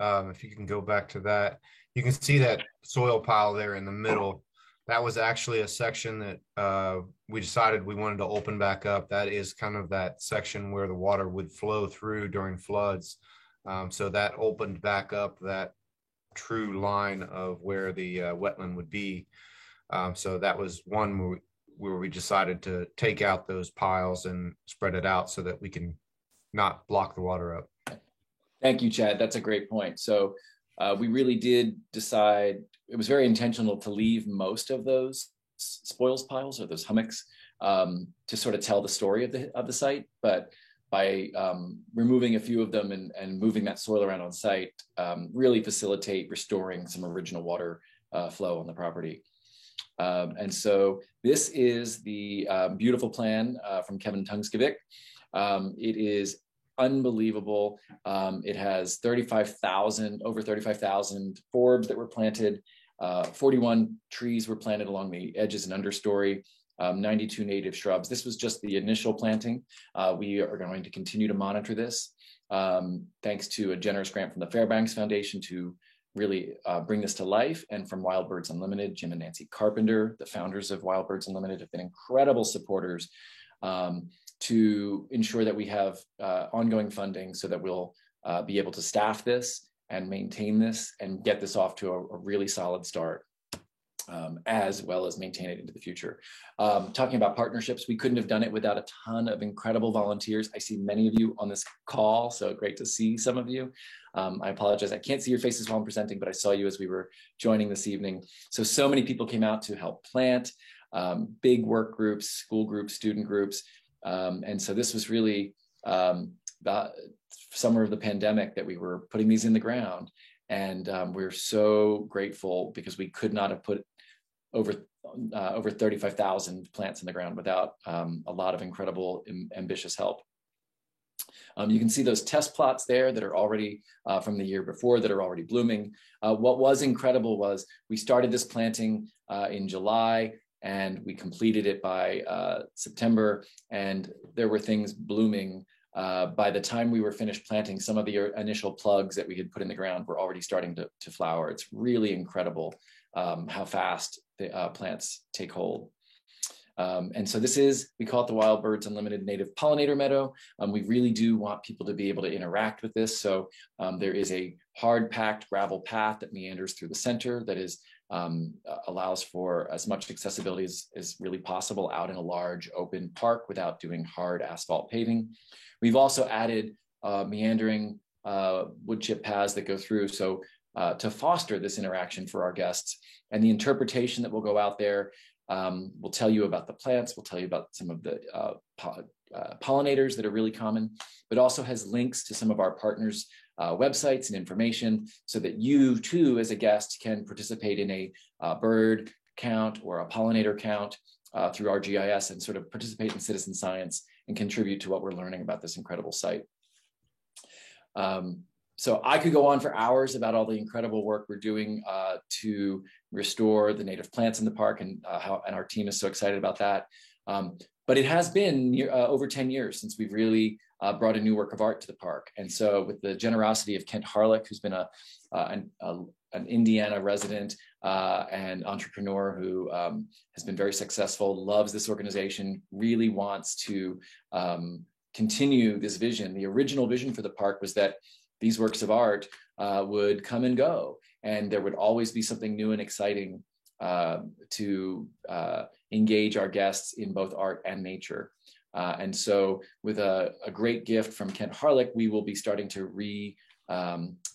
If you can go back to that, you can see that soil pile there in the middle. That was actually a section that we decided we wanted to open back up. That is kind of that section where the water would flow through during floods. So that opened back up that true line of where the wetland would be. So that was one where we decided to take out those piles and spread it out so that we can not block the water up. Thank you, Chad. That's a great point. So we really did decide, it was very intentional to leave most of those spoils piles or those hummocks to sort of tell the story of the site. But by removing a few of them and moving that soil around on site, really facilitate restoring some original water flow on the property. And so this is the beautiful plan from Kevin Tungskevik. It is unbelievable. It has over 35,000 forbs that were planted. 41 trees were planted along the edges and understory, 92 native shrubs. This was just the initial planting. We are going to continue to monitor this, thanks to a generous grant from the Fairbanks Foundation to really bring this to life, and from Wild Birds Unlimited. Jim and Nancy Carpenter, the founders of Wild Birds Unlimited, have been incredible supporters to ensure that we have ongoing funding so that we'll be able to staff this and maintain this and get this off to a really solid start, as well as maintain it into the future. Talking about partnerships, we couldn't have done it without a ton of incredible volunteers. I see many of you on this call, so great to see some of you. I apologize, I can't see your faces while I'm presenting, but I saw you as we were joining this evening. So many people came out to help plant, big work groups, school groups, student groups. And so this was really the summer of the pandemic that we were putting these in the ground. And we're so grateful because we could not have put over 35,000 plants in the ground without a lot of incredible, ambitious help. You can see those test plots there that are already from the year before that are already blooming. What was incredible was we started this planting in July, and we completed it by September, and there were things blooming. By the time we were finished planting, some of the initial plugs that we had put in the ground were already starting to flower. It's really incredible how fast the plants take hold. And so we call it the Wild Birds Unlimited Native Pollinator Meadow. We really do want people to be able to interact with this. So there is a hard packed gravel path that meanders through the center that is allows for as much accessibility as really possible out in a large open park without doing hard asphalt paving. We've also added meandering wood chip paths that go through. So to foster this interaction for our guests, and the interpretation that will go out there will tell you about the plants, will tell you about some of the pollinators that are really common, but also has links to some of our partners' websites and information so that you too, as a guest, can participate in a bird count or a pollinator count through our GIS and sort of participate in citizen science and contribute to what we're learning about this incredible site. So I could go on for hours about all the incredible work we're doing to restore the native plants in the park, and our team is so excited about that. But it has been over 10 years since we've really brought a new work of art to the park. And so with the generosity of Kent Harlick, who's been an Indiana resident and entrepreneur who has been very successful, loves this organization, really wants to continue this vision. The original vision for the park was that these works of art would come and go, and there would always be something new and exciting to engage our guests in both art and nature. And so with a great gift from Kent Harlick, we will be starting to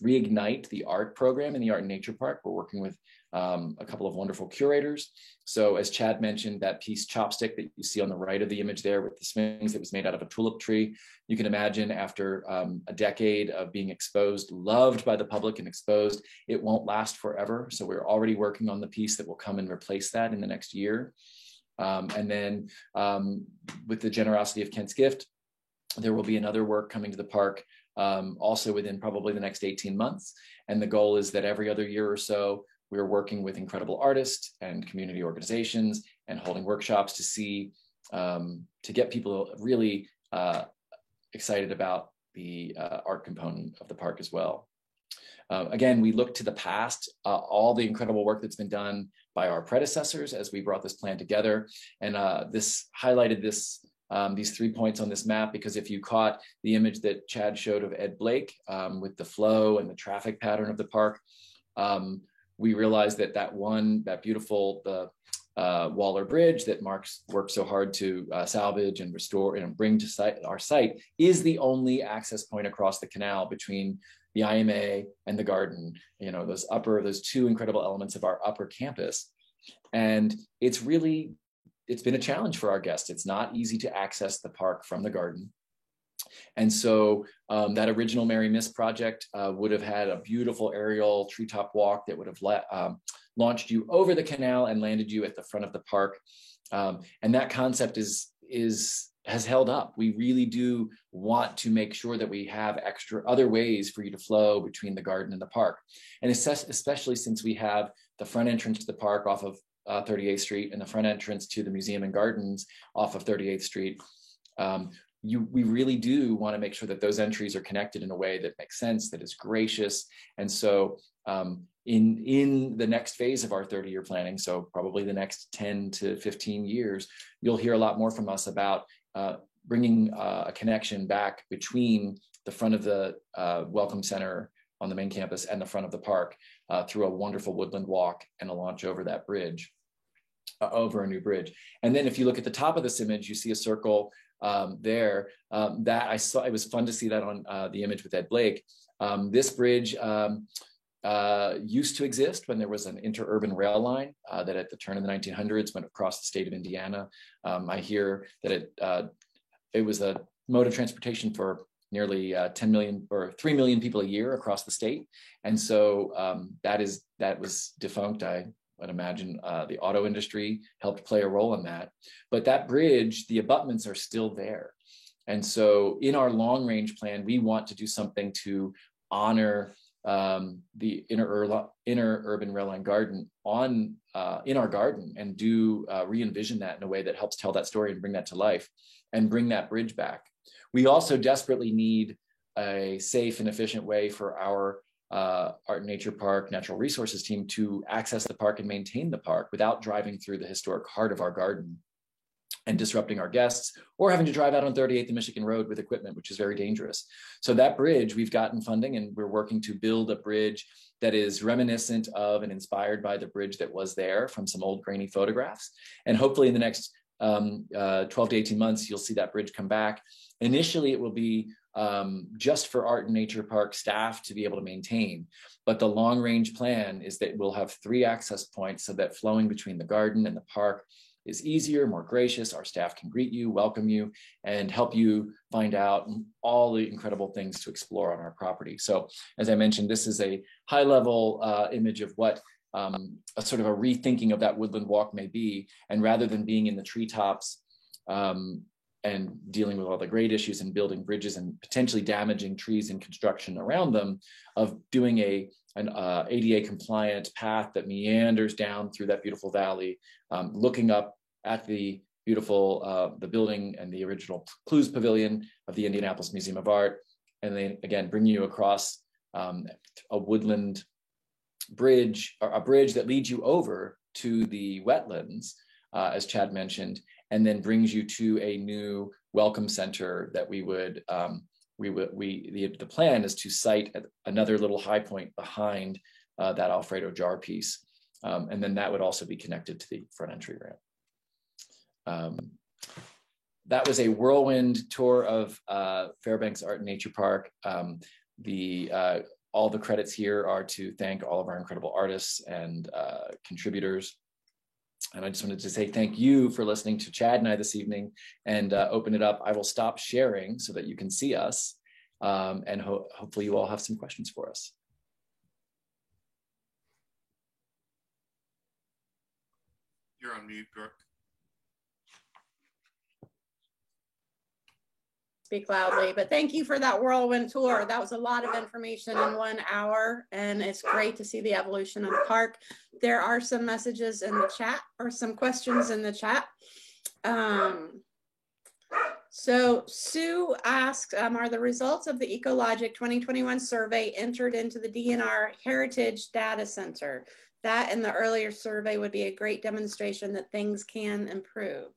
reignite the art program in the Art and Nature Park. We're working with a couple of wonderful curators. So as Chad mentioned, that piece Chopstick that you see on the right of the image there with the swings that was made out of a tulip tree, you can imagine after a decade of being exposed, loved by the public and exposed, it won't last forever. So we're already working on the piece that will come and replace that in the next year. And then with the generosity of Kent's gift, there will be another work coming to the park also within probably the next 18 months. And the goal is that every other year or so, we're working with incredible artists and community organizations and holding workshops to see, to get people really excited about the art component of the park as well. Again, we look to the past, all the incredible work that's been done by our predecessors as we brought this plan together. And this highlighted these 3 points on this map, because if you caught the image that Chad showed of Ed Blake with the flow and the traffic pattern of the park, we realized that beautiful, the Waller Bridge that Mark's worked so hard to salvage and restore and bring to our site is the only access point across the canal between the IMA and the garden, those two incredible elements of our upper campus. And it's been a challenge for our guests. It's not easy to access the park from the garden. And so that original Mary Miss project would have had a beautiful aerial treetop walk that would have launched you over the canal and landed you at the front of the park. And that concept has held up. We really do want to make sure that we have other ways for you to flow between the garden and the park. And especially since we have the front entrance to the park off of 38th Street and the front entrance to the museum and gardens off of 38th Street, we really do want to make sure that those entries are connected in a way that makes sense, that is gracious. And so in the next phase of our 30-year planning, so probably the next 10 to 15 years, you'll hear a lot more from us about bringing a connection back between the front of the Welcome Center on the main campus and the front of the park through a wonderful woodland walk and a launch over that bridge, over a new bridge. And then if you look at the top of this image, you see a circle there that I saw. It was fun to see that on the image with Ed Blake. This bridge used to exist when there was an interurban rail line that at the turn of the 1900s went across the state of Indiana. I hear that it was a mode of transportation for nearly 10 million or 3 million people a year across the state. And so that was defunct. I would imagine the auto industry helped play a role in that. But that bridge, the abutments are still there. And so in our long range plan, we want to do something to honor the inner urban rail line garden in our garden and do re-envision that in a way that helps tell that story and bring that to life and bring that bridge back. We also desperately need a safe and efficient way for our Art and Nature Park Natural Resources team to access the park and maintain the park without driving through the historic heart of our garden. and disrupting our guests, or having to drive out on 38th and Michigan Road with equipment, which is very dangerous. So that bridge, we've gotten funding, and we're working to build a bridge that is reminiscent of and inspired by the bridge that was there from some old grainy photographs. And hopefully in the next 12 to 18 months, you'll see that bridge come back. Initially, it will be just for Art and Nature Park staff to be able to maintain. But the long range plan is that we'll have 3 access points so that flowing between the garden and the park is easier, more gracious. Our staff can greet you, welcome you, and help you find out all the incredible things to explore on our property. So as I mentioned, this is a high level image of what a sort of a rethinking of that woodland walk may be. And rather than being in the treetops and dealing with all the grade issues and building bridges and potentially damaging trees and construction around them, of doing an ADA compliant path that meanders down through that beautiful valley, looking up at the beautiful, the building and the original Clues Pavilion of the Indianapolis Museum of Art. And then again, bring you across a woodland bridge, or a bridge that leads you over to the wetlands, as Chad mentioned, and then brings you to a new welcome center that the plan is to site at another little high point behind that Alfredo jar piece. And then that would also be connected to the front entry ramp. That was a whirlwind tour of Fairbanks Art and Nature Park. All the credits here are to thank all of our incredible artists and contributors. And I just wanted to say thank you for listening to Chad and I this evening, and open it up. I will stop sharing so that you can see us, and hopefully you all have some questions for us. You're on mute, Brooke. Speak loudly, but thank you for that whirlwind tour. That was a lot of information in 1 hour, and it's great to see the evolution of the park. There are some messages in the chat, or some questions in the chat. So Sue asked, are the results of the Ecologic 2021 survey entered into the DNR Heritage Data Center? That and the earlier survey would be a great demonstration that things can improve.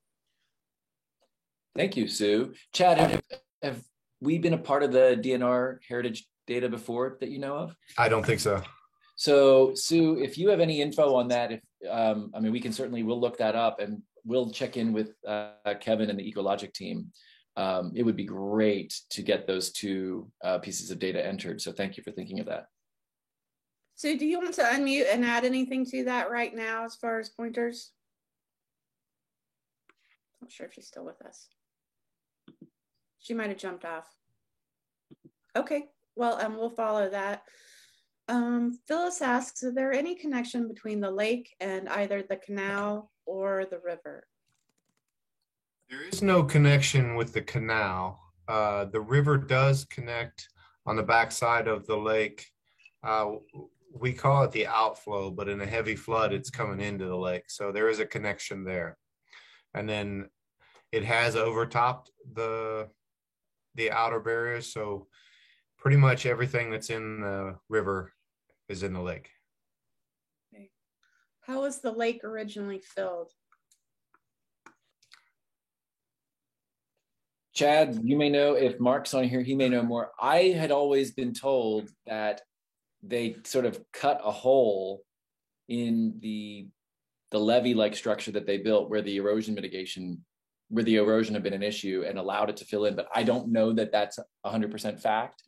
Thank you, Sue. Chad, have we been a part of the DNR Heritage data before that you know of? I don't think so. So Sue, if you have any info on that, I mean, we'll look that up, and we'll check in with Kevin and the Ecologic team. It would be great to get those 2 pieces of data entered. So thank you for thinking of that. Sue, do you want to unmute and add anything to that right now as far as pointers? Not sure if she's still with us. She might have jumped off. Okay, well, we'll follow that. Phyllis asks, is there any connection between the lake and either the canal or the river? There is no connection with the canal. The river does connect on the backside of the lake. We call it the outflow, but in a heavy flood, it's coming into the lake. So there is a connection there. And then it has overtopped the outer barriers. So pretty much everything that's in the river is in the lake. Okay. How was the lake originally filled? Chad, you may know, if Mark's on here, he may know more. I had always been told that they sort of cut a hole in the levee-like structure that they built where the erosion had been an issue, and allowed it to fill in. But I don't know that that's 100% fact,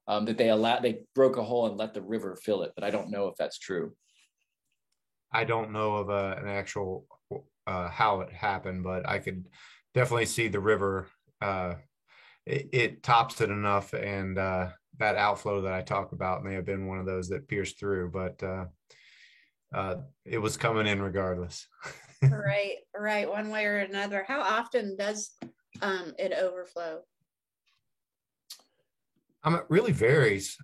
that they broke a hole and let the river fill it, but I don't know if that's true. I don't know of an actual how it happened, but I could definitely see the river. It tops it enough, and that outflow that I talk about may have been one of those that pierced through, but it was coming in regardless. Right, one way or another. How often does it overflow? It really varies.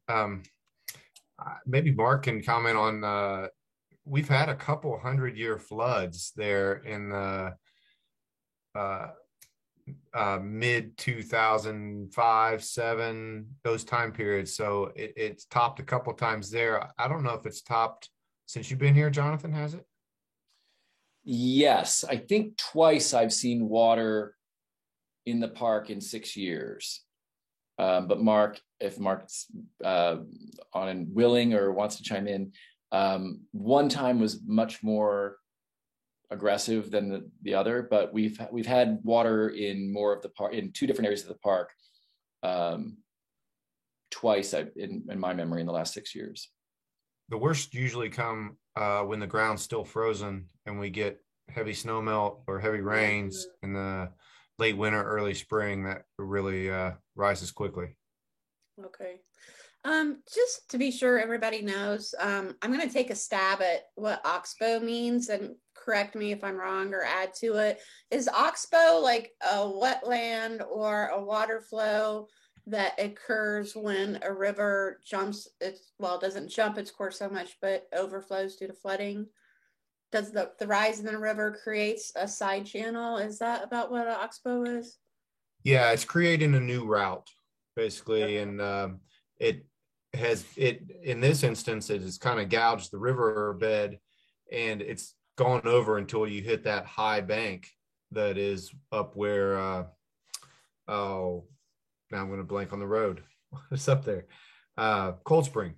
Maybe Mark can comment on, we've had a couple 100-year floods there in the mid 2005, 7, those time periods. So it's topped a couple times there. I don't know if it's topped since you've been here, Jonathan, has it? Yes, I think twice I've seen water in the park in 6 years. But Mark, if Mark's on and willing or wants to chime in, one time was much more aggressive than the other, but we've had water in more of the park, in 2 different areas of the park, twice in my memory in the last 6 years. The worst usually come when the ground's still frozen and we get heavy snow melt or heavy rains in the late winter, early spring. That really rises quickly. Okay. Just to be sure everybody knows, I'm going to take a stab at what oxbow means and correct me if I'm wrong or add to it. Is oxbow like a wetland or a water flow that occurs when a river jumps? It doesn't jump its course so much, but overflows due to flooding. Does the rise in the river creates a side channel? Is that about what an oxbow is? Yeah, it's creating a new route basically, and it in this instance it has kind of gouged the river bed, and it's gone over until you hit that high bank that is up where oh, now I'm going to blank on the road. It's up there, Cold Spring.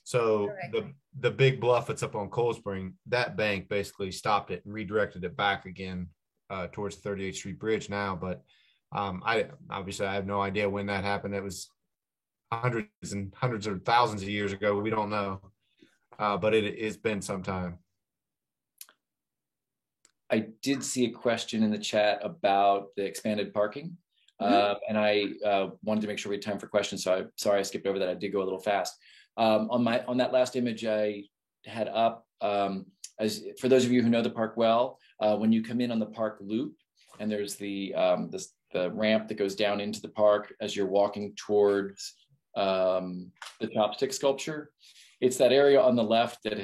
So the big bluff that's up on Cold Spring, that bank basically stopped it and redirected it back again towards the 38th Street Bridge now. But I have no idea when that happened. It was hundreds and hundreds of thousands of years ago. We don't know, but it's been some time. I did see a question in the chat about the expanded parking. And I wanted to make sure we had time for questions. So I'm sorry I skipped over that. I did go a little fast. On that last image I had up, as for those of you who know the park well, when you come in on the park loop, and there's the ramp that goes down into the park as you're walking towards the chopstick sculpture, it's that area on the left that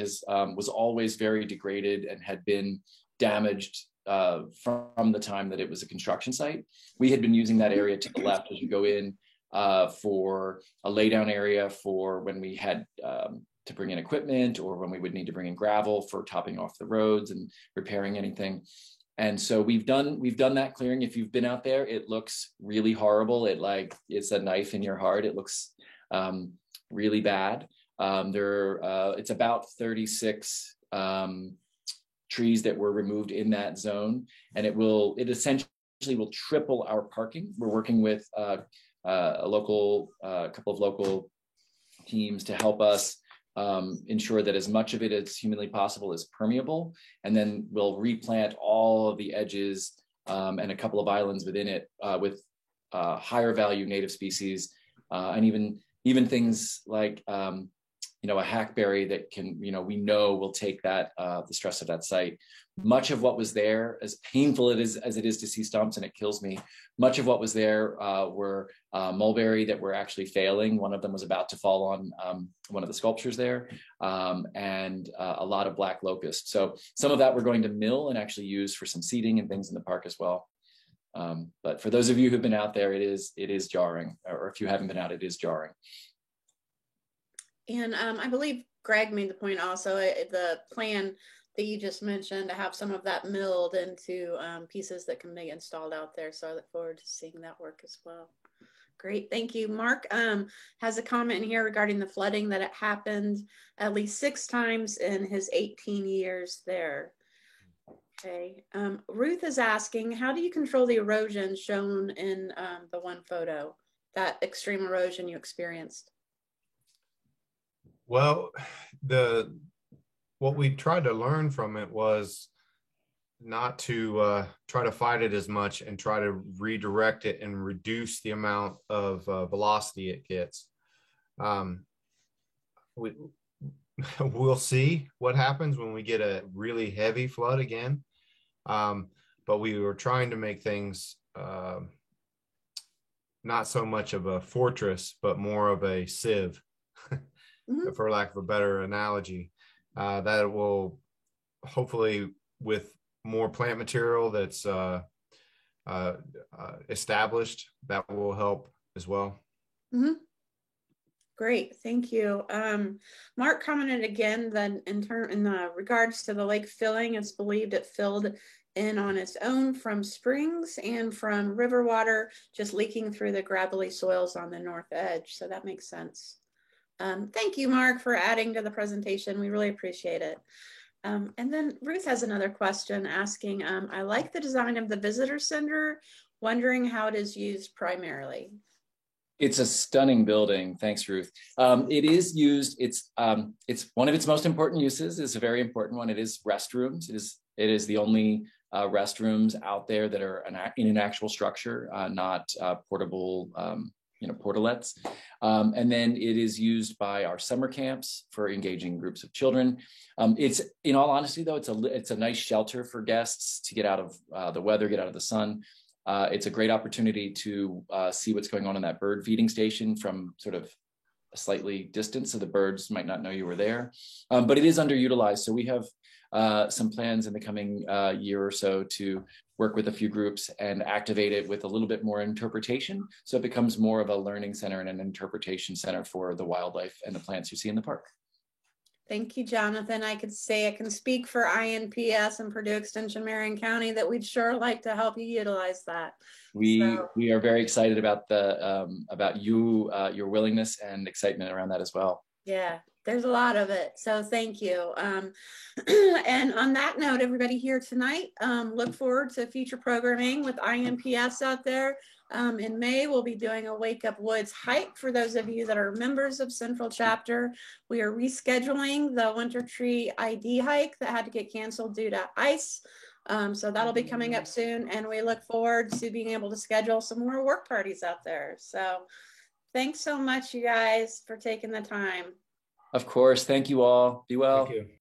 was always very degraded and had been damaged from the time that it was a construction site. We had been using that area to the left as you go in for a laydown area for when we had to bring in equipment, or when we would need to bring in gravel for topping off the roads and repairing anything. And so we've done that clearing. If you've been out there, it looks really horrible. It's a knife in your heart. It looks really bad. It's about 36 trees that were removed in that zone, and it essentially will triple our parking. We're working with a couple of local teams to help us ensure that as much of it as humanly possible is permeable, and then we'll replant all of the edges and a couple of islands within it with higher value native species, and even things like a hackberry that can, we know will take that the stress of that site. Much of what was there, as painful as it is to see stumps, and it kills me, much of what was there were mulberry that were actually failing. One of them was about to fall on one of the sculptures there, and a lot of black locust. So some of that we're going to mill and actually use for some seating and things in the park as well. But for those of you who've been out there, it is jarring, or if you haven't been out, it is jarring. And I believe Greg made the point also, the plan that you just mentioned, to have some of that milled into pieces that can be installed out there. So I look forward to seeing that work as well. Great, thank you. Mark has a comment in here regarding the flooding, that it happened at least 6 times in his 18 years there. Okay, Ruth is asking, how do you control the erosion shown in the one photo, that extreme erosion you experienced? Well, what we tried to learn from it was not to try to fight it as much, and try to redirect it and reduce the amount of velocity it gets. We'll see what happens when we get a really heavy flood again. But we were trying to make things not so much of a fortress, but more of a sieve. For lack of a better analogy, that will hopefully, with more plant material that's established, that will help as well. Great, thank you. Mark commented again that in regards to the lake filling, it's believed it filled in on its own from springs and from river water just leaking through the gravelly soils on the north edge. So that makes sense. Thank you, Mark, for adding to the presentation. We really appreciate it. And then Ruth has another question asking, I like the design of the visitor center, wondering how it is used primarily. It's a stunning building. Thanks, Ruth. It is used. It's one of its most important uses. It's a very important one. It is restrooms. It is the only restrooms out there that are in an actual structure, not portable, portalets. And then it is used by our summer camps for engaging groups of children. It's, in all honesty, though, it's a nice shelter for guests to get out of the weather, get out of the sun. It's a great opportunity to see what's going on in that bird feeding station from sort of a slightly distance, so the birds might not know you were there. But it is underutilized, so we have some plans in the coming year or so to work with a few groups and activate it with a little bit more interpretation, so it becomes more of a learning center and an interpretation center for the wildlife and the plants you see in the park. Thank you, Jonathan. I can speak for INPS and Purdue Extension Marion County that we'd sure like to help you utilize that. We are very excited about your willingness and excitement around that as well. Yeah, there's a lot of it. So thank you. And on that note, everybody here tonight, look forward to future programming with INPS out there. In May, we'll be doing a Wake Up Woods hike for those of you that are members of Central Chapter. We are rescheduling the Winter Tree ID hike that had to get canceled due to ice. So that'll be coming up soon. And we look forward to being able to schedule some more work parties out there. So thanks so much, you guys, for taking the time. Of course. Thank you all. Be well. Thank you.